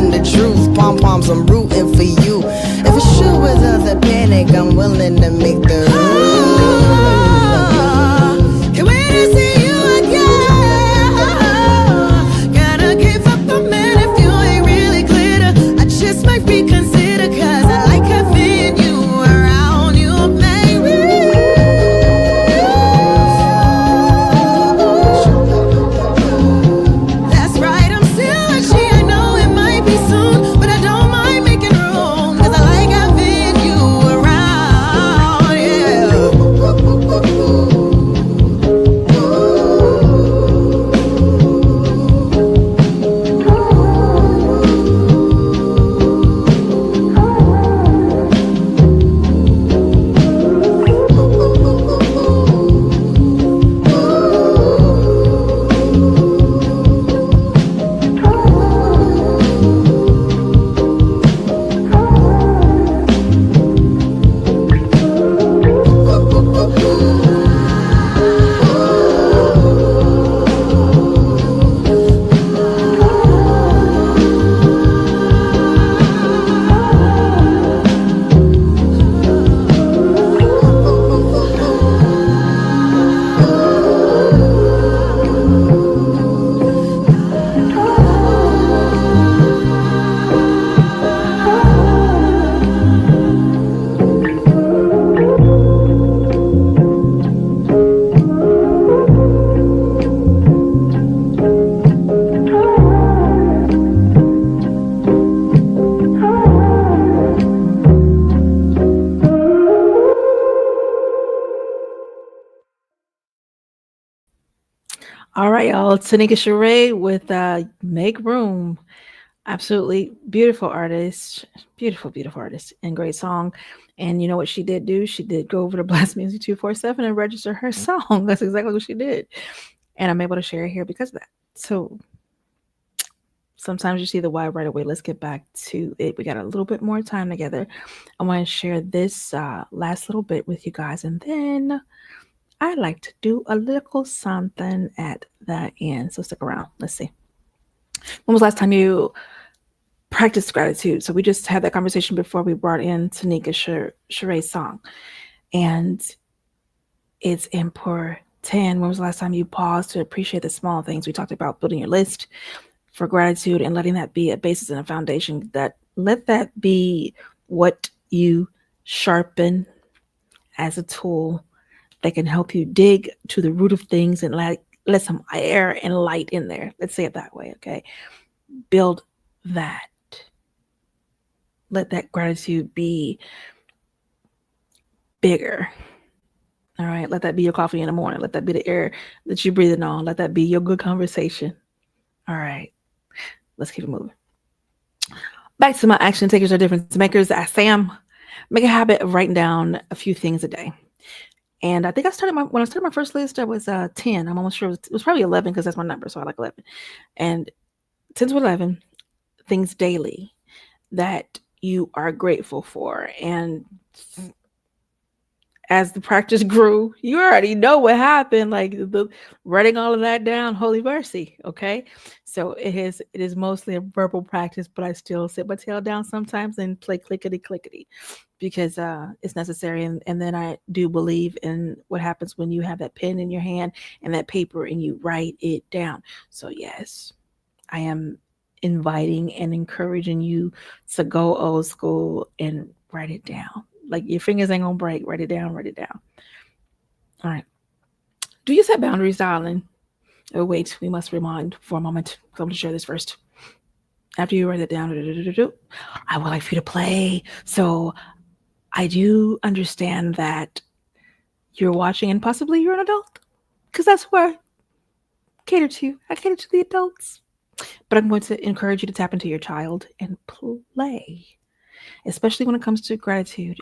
telling the truth. Pom-poms, I'm rooting for you. If it's true without the panic, I'm willing to make the can't wait to see you again. Gotta give up a man if you ain't really clear to. I just might reconsider, cause I like having you around. You make me. That's right, I'm still a she. I know it might be soon, but I don't mind making room, cause I like having you around, yeah. All right, y'all. It's Tanika Sheree with Make Room. Absolutely beautiful artist. Beautiful artist and great song. And you know what she did do? She did go over to Blast Music 247 and register her song. That's exactly what she did. And I'm able to share it here because of that. So sometimes you see the why right away. Let's get back to it. We got a little bit more time together. I want to share this last little bit with you guys. And then I like to do a little something at the end. So stick around. Let's see. When was the last time you practiced gratitude? So we just had that conversation before we brought in Tanika Sheree's song. And it's important. When was the last time you paused to appreciate the small things? We talked about building your list for gratitude and letting that be a basis and a foundation. Let that be what you sharpen as a tool that can help you dig to the root of things and let some air and light in there. Let's say it that way, okay? Build that. Let that gratitude be bigger. All right? Let that be your coffee in the morning. Let that be the air that you're breathing on. Let that be your good conversation. All right. Let's keep it moving. Back to my action takers or difference makers. I Sam. Make a habit of writing down a few things a day. And I think when I started my first list, I was 10. I'm almost sure it was probably 11 because that's my number. So I like 11. And 10 to 11 things daily that you are grateful for. And as the practice grew, you already know what happened. Like the writing all of that down, holy mercy. Okay. So it is mostly a verbal practice, but I still sit my tail down sometimes and play clickety because it's necessary. And then I do believe in what happens when you have that pen in your hand and that paper and you write it down. So yes, I am inviting and encouraging you to go old school and write it down. Like your fingers ain't gonna break. Write it down. All right. Do you set boundaries, darling? Oh, wait, we must rewind for a moment. I'm going to share this first. After you write it down, I would like for you to play. So I do understand that you're watching and possibly you're an adult because that's where I cater to. I cater to the adults. But I'm going to encourage you to tap into your child and play, especially when it comes to gratitude.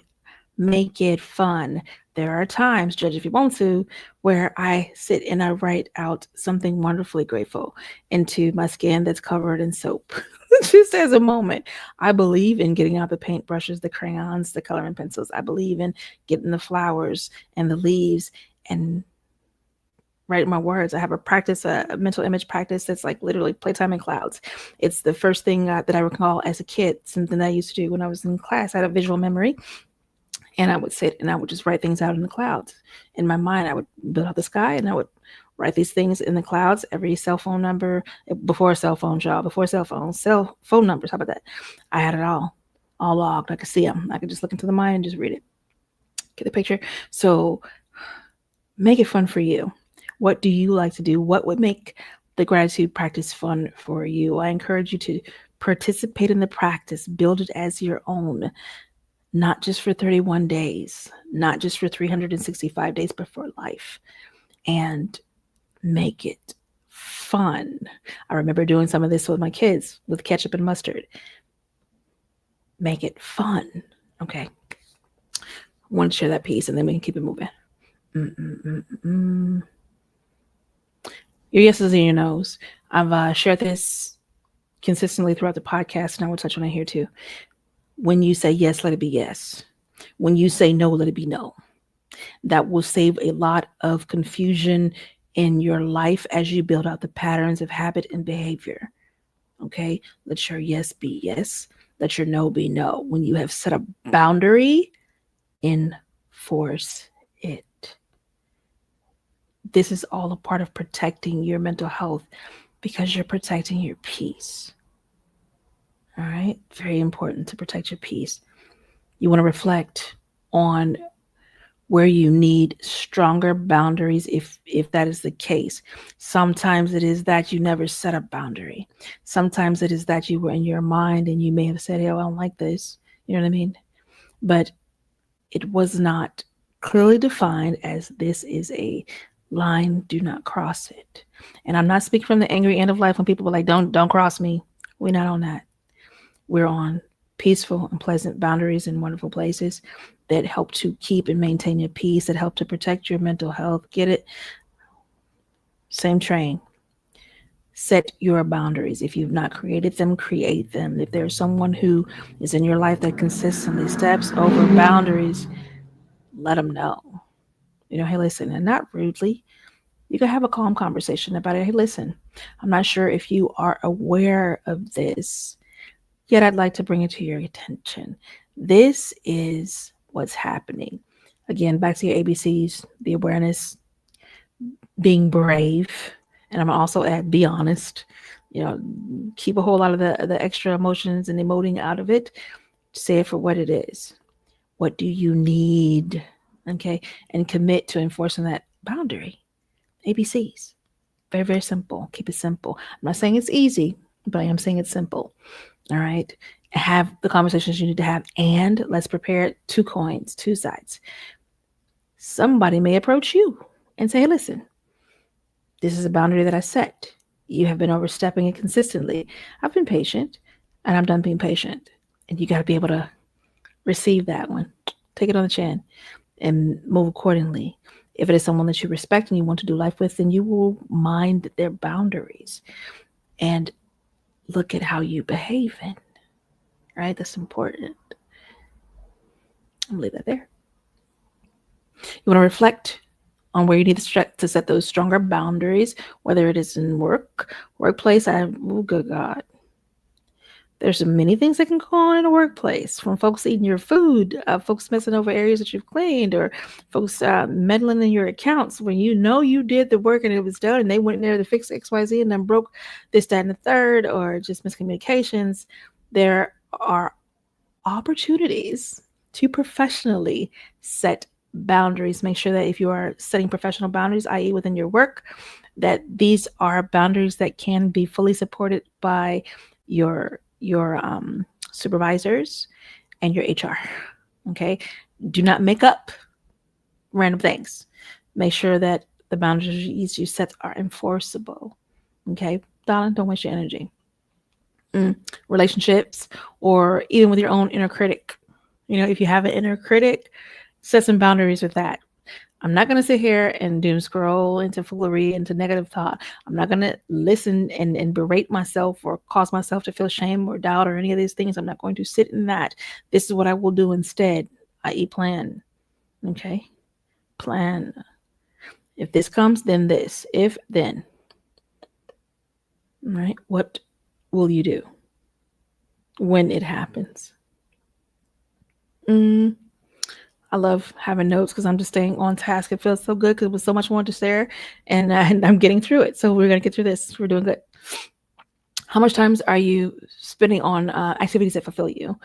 Make it fun. There are times, judge if you want to, where I sit and I write out something wonderfully grateful into my skin that's covered in soap. Just as a moment. I believe in getting out the paintbrushes, the crayons, the coloring pencils. I believe in getting the flowers and the leaves and write my words. I have a practice, a mental image practice that's like literally playtime in clouds. It's the first thing that I recall as a kid, something that I used to do when I was in class. I had a visual memory, and I would sit and I would just write things out in the clouds. In my mind, I would build out the sky and I would write these things in the clouds. Every cell phone number, before cell phones, y'all, before cell phone numbers. How about that? I had it all logged. I could see them. I could just look into the mind and just read it. Get the picture. So make it fun for you. What do you like to do? What would make the gratitude practice fun for you? I encourage you to participate in the practice, build it as your own, not just for 31 days, not just for 365 days, but for life, and make it fun. I remember doing some of this with my kids with ketchup and mustard. Make it fun. Okay. I want to share that piece and then we can keep it moving. Your yeses and your nos. I've shared this consistently throughout the podcast, and I will touch on it here too. When you say yes, let it be yes. When you say no, let it be no. That will save a lot of confusion in your life as you build out the patterns of habit and behavior. Okay? Let your yes be yes. Let your no be no. When you have set a boundary, enforce it. This is all a part of protecting your mental health because you're protecting your peace. All right? Very important to protect your peace. You want to reflect on where you need stronger boundaries if that is the case. Sometimes it is that you never set a boundary. Sometimes it is that you were in your mind and you may have said, hey, I don't like this. You know what I mean? But it was not clearly defined as this is a line, do not cross it. And I'm not speaking from the angry end of life when people are like, don't cross me. We're not on that. We're on peaceful and pleasant boundaries in wonderful places that help to keep and maintain your peace, that help to protect your mental health. Get it? Same train. Set your boundaries. If you've not created them, create them. If there's someone who is in your life that consistently steps over boundaries, let them know. You know, hey, listen, and not rudely. You can have a calm conversation about it. Hey, listen, I'm not sure if you are aware of this, yet I'd like to bring it to your attention. This is what's happening. Again, back to your ABCs, the awareness, being brave, and I'm also add be honest. You know, keep a whole lot of the extra emotions and emoting out of it. Say it for what it is. What do you need? Okay, and commit to enforcing that boundary. ABCs. Very, very simple. Keep it simple. I'm not saying it's easy, but I am saying it's simple. All right. Have the conversations you need to have, and let's prepare 2 coins, 2 sides. Somebody may approach you and say, hey, listen, this is a boundary that I set. You have been overstepping it consistently. I've been patient and I'm done being patient. And you got to be able to receive that one. Take it on the chin and move accordingly. If it is someone that you respect and you want to do life with, then you will mind their boundaries and look at how you behave in. Right? That's important. I'll leave that there. You want to reflect on where you need to set those stronger boundaries, whether it is in workplace. Oh, good God. There's many things that can go on in a workplace, from folks eating your food, folks messing over areas that you've cleaned, or folks meddling in your accounts when you know you did the work and it was done and they went in there to fix XYZ and then broke this, that, and the third, or just miscommunications. There are opportunities to professionally set boundaries. Make sure that if you are setting professional boundaries, i.e. within your work, that these are boundaries that can be fully supported by your supervisors and your HR. Okay. Do not make up random things. Make sure that the boundaries you set are enforceable. Okay. Darling, don't waste your energy. Relationships, or even with your own inner critic. You know, if you have an inner critic, set some boundaries with that. I'm not going to sit here and doom scroll into foolery, into negative thought. I'm not going to listen and berate myself or cause myself to feel shame or doubt or any of these things. I'm not going to sit in that. This is what I will do instead, i.e. plan. Okay? Plan. If this comes, then this. If then. Right? What will you do when it happens? I love having notes because I'm just staying on task. It feels so good because it was so much more to share, and I'm getting through it. So we're gonna get through this. We're doing good. How much time are you spending on activities that fulfill you?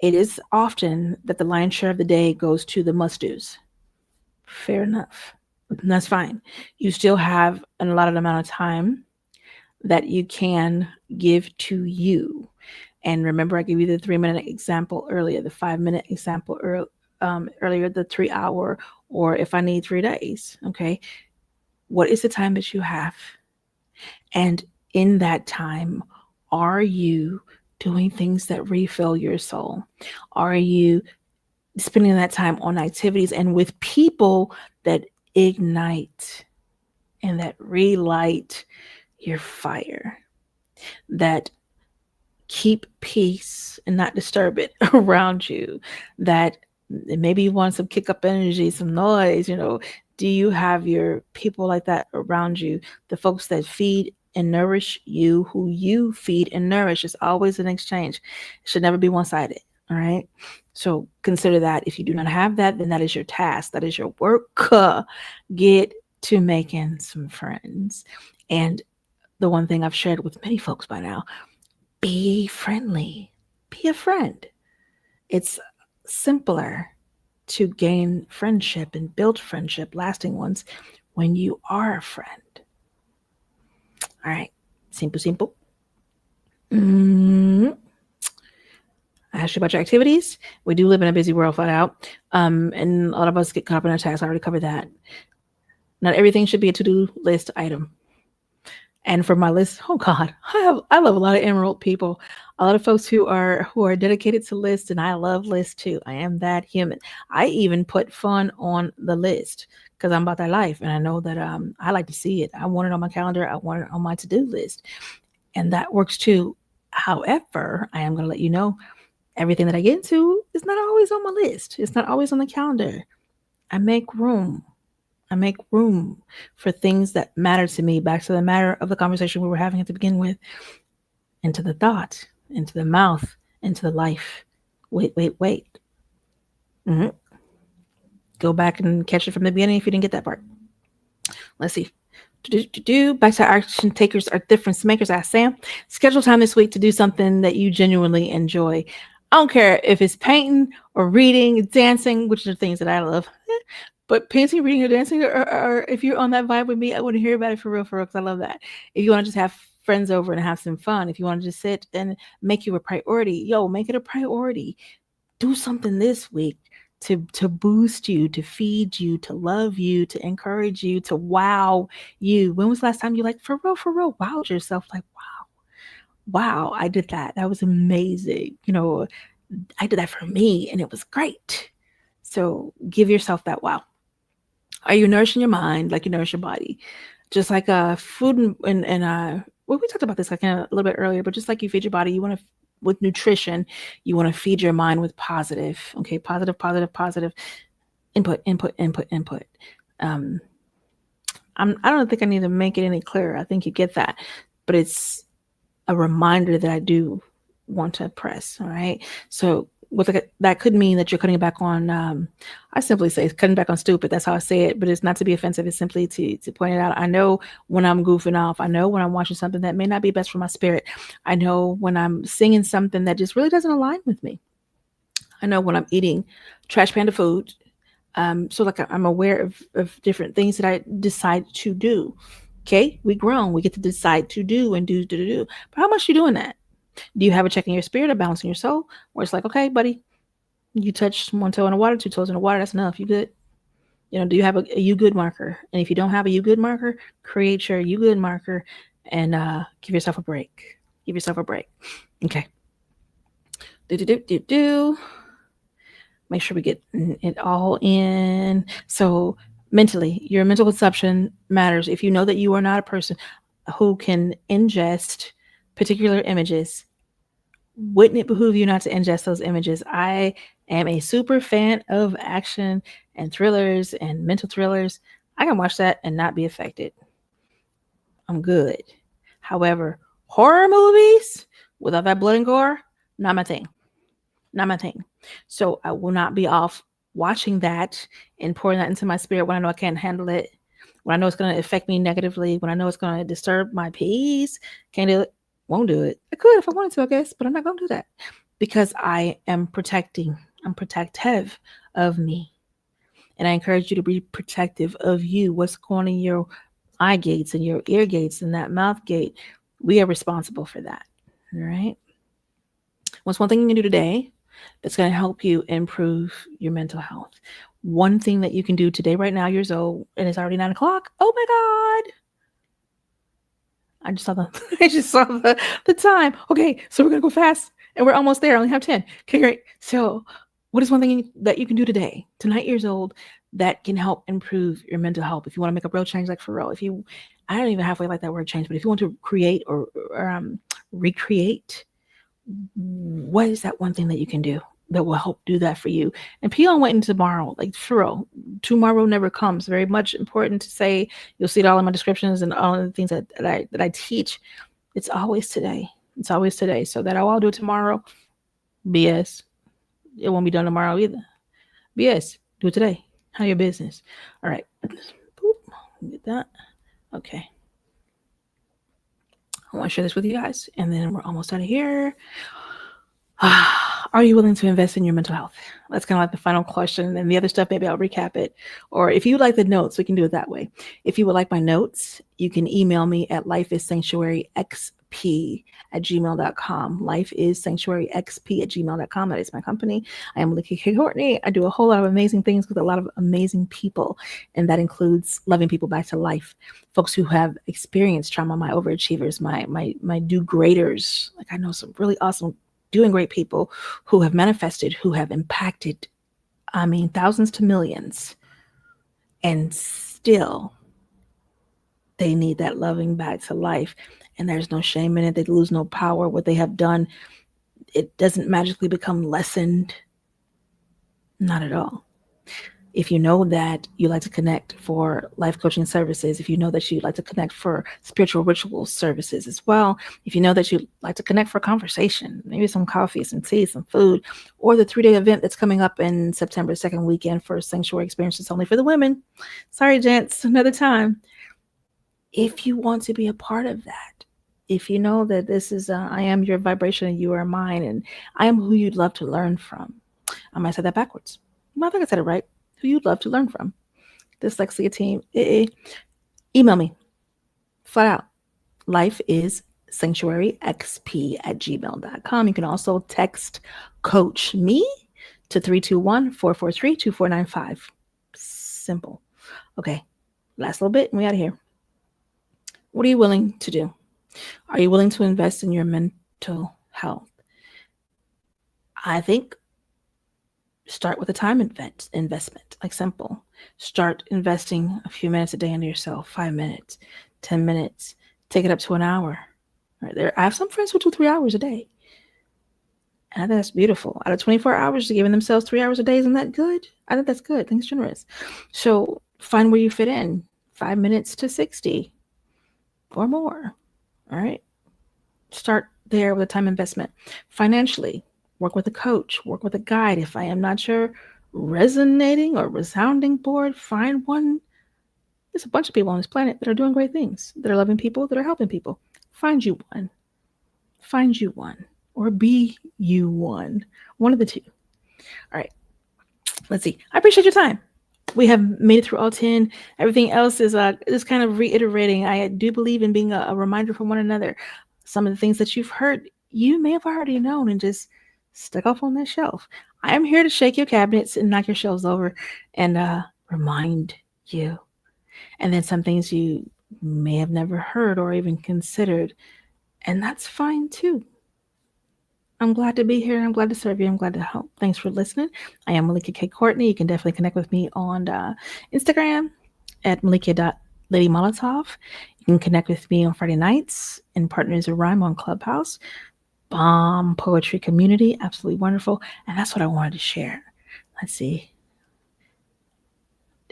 It is often that the lion's share of the day goes to the must-dos. Fair enough. That's fine. You still have an allotted amount of time that you can give to you. And remember, I gave you the 3-minute example earlier, the 5-minute example earlier, the 3-hour, or if I need 3 days. Okay. What is the time that you have? And in that time, are you doing things that refill your soul? Are you spending that time on activities and with people that ignite and that relight your fire, that keep peace and not disturb it around you, that maybe you want some kick up energy, some noise, do you have your people like that around you? The folks that feed and nourish you, who you feed and nourish. It's always an exchange. It should never be one-sided. All right. So consider that. If you do not have that, then that is your task. That is your work. Get to making some friends. And the one thing I've shared with many folks by now, be friendly. Be a friend. It's simpler to gain friendship and build friendship, lasting ones, when you are a friend. All right. Simple. I asked you about your activities. We do live in a busy world, flat out. And a lot of us get caught up in our tasks. I already covered that. Not everything should be a to-do list item. And for my list, oh God, I love a lot of emerald people, a lot of folks who are dedicated to lists, and I love lists too. I am that human. I even put fun on the list because I'm about that life, and I know that I like to see it. I want it on my calendar. I want it on my to-do list, and that works too. However, I am going to let you know, everything that I get into is not always on my list. It's not always on the calendar. I make room for things that matter to me, back to the matter of the conversation we were having at the beginning with, into the thought, into the mouth, into the life. Wait. Go back and catch it from the beginning if you didn't get that part. Let's see. Back to action takers are difference makers. Ask Sam. Schedule time this week to do something that you genuinely enjoy. I don't care if it's painting or reading, dancing, which are things that I love. But painting, reading, or dancing, or if you're on that vibe with me, I want to hear about it for real, because I love that. If you want to just have friends over and have some fun, if you want to just sit and make you a priority, make it a priority. Do something this week to boost you, to feed you, to love you, to encourage you, to wow you. When was the last time you for real, wowed yourself? Wow, I did that. That was amazing. I did that for me and it was great. So give yourself that wow. Are you nourishing your mind like you nourish your body? Just like food and well, we talked about this a little bit earlier, but just like you feed your body, you want to, with nutrition, you want to feed your mind with positive. Okay, positive input. I don't think I need to make it any clearer. I think you get that, but it's a reminder that I do want to press. All right, so that could mean that you're cutting back on, I simply say cutting back on stupid. That's how I say it, but it's not to be offensive. It's simply to point it out. I know when I'm goofing off. I know when I'm watching something that may not be best for my spirit. I know when I'm singing something that just really doesn't align with me. I know when I'm eating trash panda food. So I'm aware of different things that I decide to do. Okay, we grown. We get to decide to do and do. But how much you doing that? Do you have a check in your spirit, a balance in your soul, where it's like, okay, buddy, you touch one toe in the water, 2 toes in the water, that's enough. You good? Do you have a you good marker? And if you don't have a you good marker, create your you good marker and give yourself a break. Okay. Make sure we get it all in. So mentally, your mental consumption matters. If you know that you are not a person who can ingest particular images, wouldn't it behoove you not to ingest those images? I am a super fan of action and thrillers and mental thrillers. I can watch that and not be affected. I'm good. However, horror movies without that blood and gore, not my thing. Not my thing. So I will not be off watching that and pouring that into my spirit when I know I can't handle it, when I know it's going to affect me negatively, when I know it's going to disturb my peace. Can't do it. Won't do it. I could if I wanted to, I guess, but I'm not going to do that because I am protecting. I'm protective of me. And I encourage you to be protective of you. What's going in your eye gates and your ear gates and that mouth gate? We are responsible for that. All right. What's one thing you can do today that's going to help you improve your mental health? One thing that you can do today, right now, years old, and it's already 9:00. Oh my God. I just saw the time. Okay, so we're gonna go fast and we're almost there. I only have 10. Okay, great. So what is one thing that you can do today, tonight years old, that can help improve your mental health? If you want to make a real change, like for real, I don't even halfway like that word change, but if you want to create or recreate, what is that one thing that you can do that will help do that for you? And peel on waiting tomorrow, like for real. Tomorrow never comes. Very much important to say. You'll see it all in my descriptions and all of the things that I teach. It's always today. It's always today. So that I'll do it tomorrow. BS. It won't be done tomorrow either. BS. Do it today. How your business? All right. Boop. Get that. Okay. I want to share this with you guys, and then we're almost out of here. Are you willing to invest in your mental health? That's kind of like the final question. And the other stuff, maybe I'll recap it. Or if you like the notes, we can do it that way. If you would like my notes, you can email me at lifeissanctuaryxp@gmail.com. Lifeissanctuaryxp@gmail.com. That is my company. I am Melikia K. Courtney. I do a whole lot of amazing things with a lot of amazing people. And that includes loving people back to life. Folks who have experienced trauma, my overachievers, my do-graders. Like I know some really awesome doing great people who have manifested, who have impacted, thousands to millions, and still they need that loving back to life. And there's no shame in it. They lose no power. What they have done, it doesn't magically become lessened. Not at all. If you know that you like to connect for life coaching services, if you know that you'd like to connect for spiritual ritual services as well, if you know that you'd like to connect for conversation, maybe some coffee, some tea, some food, or the 3-day event that's coming up in September, second weekend for Sanctuary Experiences only for the women. Sorry, gents, another time. If you want to be a part of that, if you know that this is, I am your vibration and you are mine, and I am who you'd love to learn from. I might say that backwards. I think I said it right. Who you'd love to learn from. Dyslexia team. Email me. Flat out. lifeissanctuaryxp@gmail.com. You can also text COACHME to 321-443-2495. Simple. Okay. Last little bit and we out of here. What are you willing to do? Are you willing to invest in your mental health? I think start with a time investment, like simple. Start investing a few minutes a day into yourself, 5 minutes, 10 minutes, take it up to an hour. Right there, I have some friends who do 3 hours a day. And I think that's beautiful. Out of 24 hours, giving themselves 3 hours a day, isn't that good? I think that's good. I think it's generous. So find where you fit in, 5 minutes to 60 or more. All right. Start there with a time investment. Financially, work with a coach, work with a guide. If I am not your resonating or resounding board, find one. There's a bunch of people on this planet that are doing great things, that are loving people, that are helping people. Find you one. Find you one. Or be you one. One of the two. All right. Let's see. I appreciate your time. We have made it through all 10. Everything else is kind of reiterating. I do believe in being a reminder for one another. Some of the things that you've heard, you may have already known and just stuck off on that shelf. I am here to shake your cabinets and knock your shelves over and remind you. And then some things you may have never heard or even considered. And that's fine too. I'm glad to be here. I'm glad to serve you. I'm glad to help. Thanks for listening. I am Melikia K. Courtney. You can definitely connect with me on Instagram at Melikia.LadyMolotov. You can connect with me on Friday nights in Partners in Rhyme on Clubhouse. Bomb poetry community. Absolutely wonderful. And that's what I wanted to share. Let's see.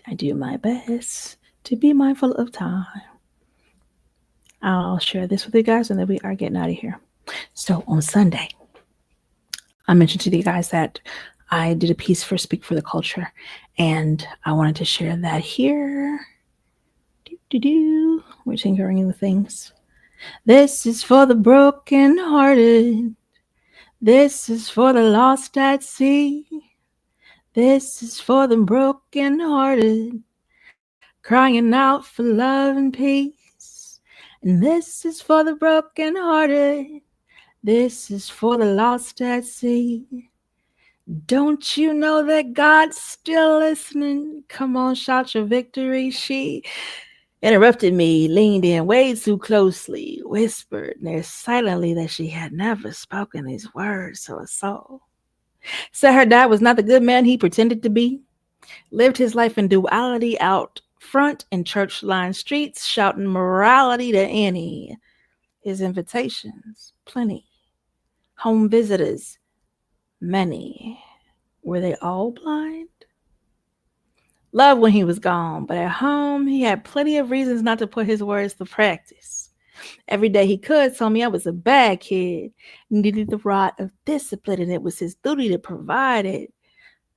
I do my best to be mindful of time. I'll share this with you guys and then we are getting out of here. So on Sunday, I mentioned to you guys that I did a piece for Speak for the Culture, and I wanted to share that here. We're tinkering with things. This is for the broken hearted. This is for the lost at sea. This is for the broken hearted, crying out for love and peace. And this is for the broken hearted. This is for the lost at sea. Don't you know that God's still listening? Come on, shout your victory. She interrupted me, leaned in way too closely, whispered there silently that she had never spoken these words to a soul. Said her dad was not the good man he pretended to be. Lived his life in duality out front in church-lined streets, shouting morality to any. His invitations, plenty. Home visitors, many. Were they all blind? Loved when he was gone, but at home he had plenty of reasons not to put his words to practice. Every day he could told me I was a bad kid, needed the rod of discipline, and it was his duty to provide it.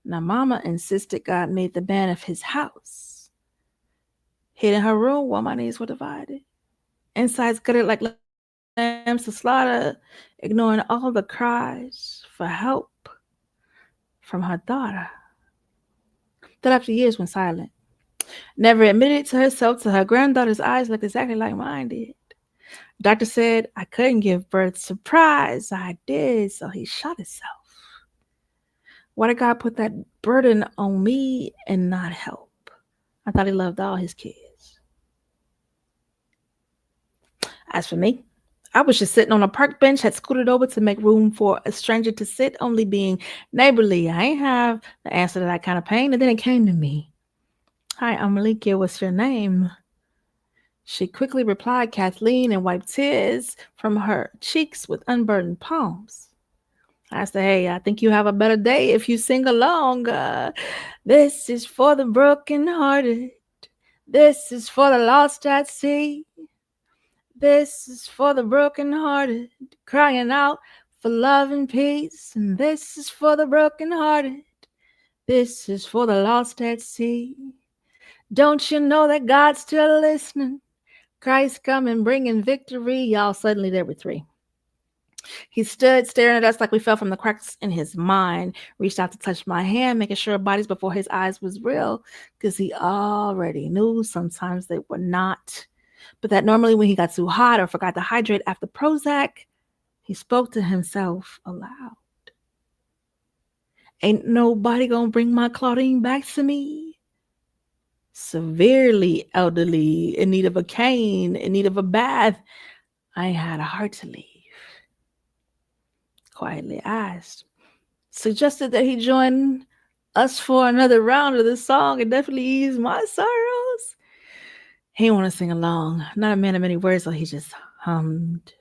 Now mama insisted God made the man of his house. Hid in her room while my knees were divided. Insides gutted like lambs to slaughter, ignoring all the cries for help from her daughter. That after years went silent. Never admitted to herself till her granddaughter's eyes looked exactly like mine did. Doctor said I couldn't give birth. Surprise, I did, so he shot himself. Why did God put that burden on me and not help? I thought he loved all his kids. As for me, I was just sitting on a park bench, had scooted over to make room for a stranger to sit, only being neighborly. I ain't have the answer to that kind of pain, and then it came to me. Hi, I'm Melikia. What's your name? She quickly replied, Kathleen, and wiped tears from her cheeks with unburdened palms. I said, hey, I think you have a better day if you sing along. This is for the broken-hearted. This is for the lost at sea. This is for the broken-hearted, crying out for love and peace. And this is for the broken-hearted. This is for the lost at sea. Don't you know that God's still listening? Christ coming, bringing victory. Y'all, suddenly there were three. He stood staring at us like we fell from the cracks in his mind, reached out to touch my hand, making sure our bodies before his eyes was real, because he already knew sometimes they were not. But that normally when he got too hot or forgot to hydrate after Prozac, he spoke to himself aloud. Ain't nobody gonna bring my Claudine back to me. Severely elderly, in need of a cane, in need of a bath. I had a heart to leave. Quietly asked. Suggested that he join us for another round of the song and definitely ease my sorrows. He didn't want to sing along. Not a man of many words, so he just hummed.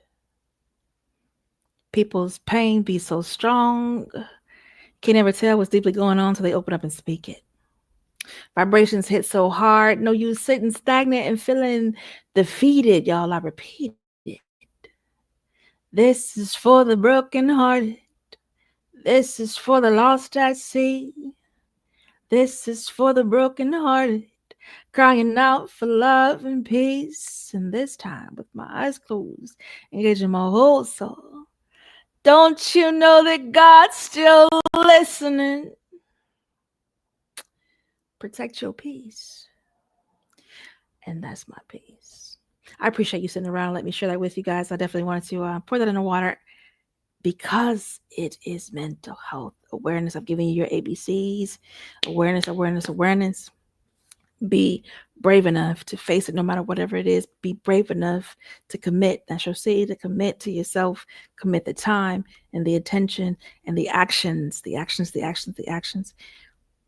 People's pain be so strong. Can never tell what's deeply going on until they open up and speak it. Vibrations hit so hard. No use sitting stagnant and feeling defeated. Y'all, I repeat it. This is for the broken-hearted. This is for the lost at sea. This is for the broken-hearted, crying out for love and peace. And this time, with my eyes closed, engaging my whole soul. Don't you know that God's still listening? Protect your peace. And that's my peace. I appreciate you sitting around. Let me share that with you guys. I definitely wanted to pour that in the water because it is mental health awareness. I'm giving you your ABCs. Awareness. Be brave enough to face it no matter whatever it is. Be brave enough to commit. That's your C, to commit to yourself. Commit the time and the attention and the actions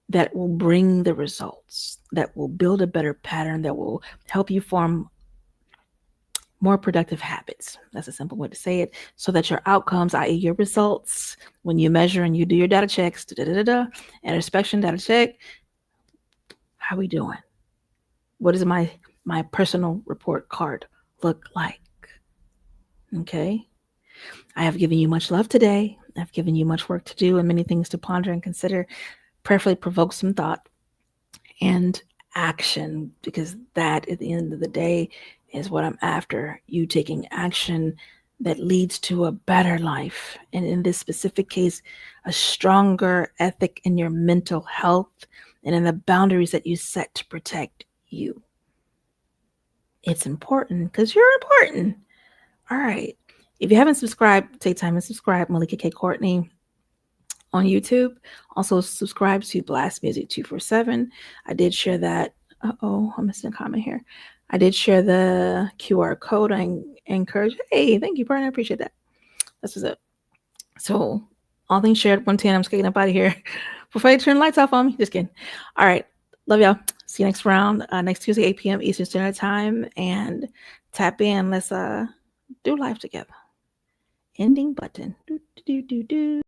that will bring the results, that will build a better pattern, that will help you form more productive habits. That's a simple way to say it. So that your outcomes, i.e. your results, when you measure and you do your data checks, introspection, data check, how we doing? What does my personal report card look like? Okay. I have given you much love today. I've given you much work to do and many things to ponder and consider. Prayerfully provoke some thought and action, because that at the end of the day is what I'm after. You taking action that leads to a better life. And in this specific case, a stronger ethic in your mental health and in the boundaries that you set to protect you. It's important because you're important. All right. If you haven't subscribed, take time and subscribe. Melikia K. Courtney on YouTube. Also subscribe to Blast Music 247. I did share that. I'm missing a comment here. I did share the QR code. I encourage. Hey, thank you, partner. I appreciate that. That's what's up. So all things shared. 110. I'm just getting up out of here before you turn the lights off on me. Just kidding. All right. Love y'all. See you next round. Next Tuesday, 8 p.m. Eastern Standard Time. And tap in. Let's do life together. Ending button. Do, do, do, do.